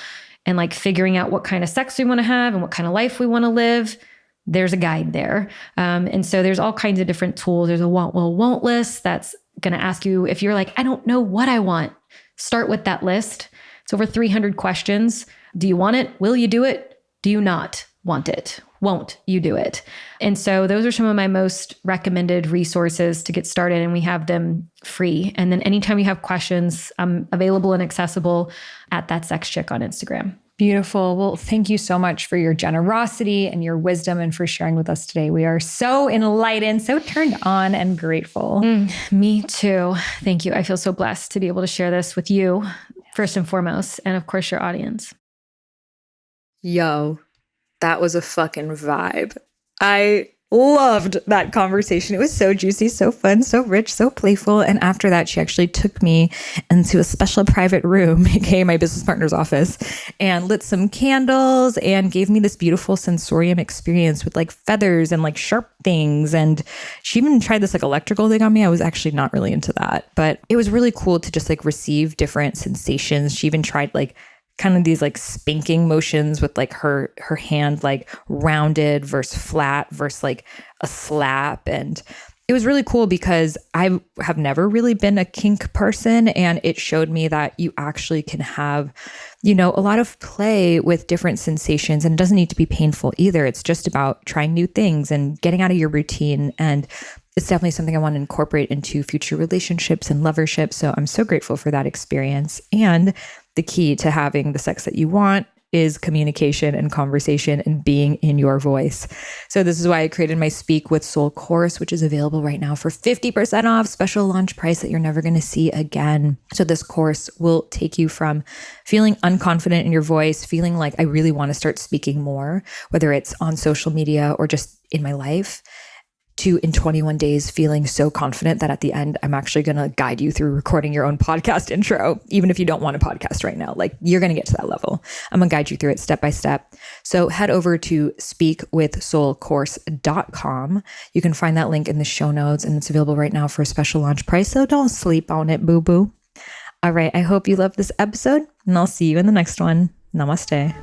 and like figuring out what kind of sex we want to have and what kind of life we want to live, there's a guide there. And so there's all kinds of different tools. There's a want, will, won't list that's going to ask you if you're like, I don't know what I want. Start with that list. It's over 300 questions. Do you want it? Will you do it? Do you not want it? Won't you do it? And so those are some of my most recommended resources to get started, and we have them free. And then anytime you have questions, I'm available and accessible at That Sex Chick on Instagram. Beautiful. Well, thank you so much for your generosity and your wisdom and for sharing with us today. We are so enlightened, so turned on and grateful. Me too. Thank you. I feel so blessed to be able to share this with you, first and foremost, and of course, your audience. Yo, that was a fucking vibe. I loved that conversation. It was so juicy, so fun, so rich, so playful. And after that, she actually took me into a special private room, aka my business partner's office, and lit some candles and gave me this beautiful sensorium experience with like feathers and like sharp things. And she even tried this like electrical thing on me. I was actually not really into that, but it was really cool to just like receive different sensations. She even tried like kind of these like spanking motions with like her hand like rounded versus flat versus like a slap. And it was really cool because I have never really been a kink person, and it showed me that you actually can have, a lot of play with different sensations, and it doesn't need to be painful either. It's just about trying new things and getting out of your routine. And it's definitely something I want to incorporate into future relationships and lovership. So I'm so grateful for that experience. And the key to having the sex that you want is communication and conversation and being in your voice. So this is why I created my Speak with Soul course, which is available right now for 50% off, special launch price that you're never going to see again. So this course will take you from feeling unconfident in your voice, feeling like I really want to start speaking more, whether it's on social media or just in my life, to in 21 days feeling so confident that at the end, I'm actually going to guide you through recording your own podcast intro. Even if you don't want a podcast right now, like you're going to get to that level. I'm going to guide you through it step by step. So head over to speakwithsoulcourse.com. You can find that link in the show notes, and it's available right now for a special launch price. So don't sleep on it, boo boo. All right. I hope you loved this episode, and I'll see you in the next one. Namaste.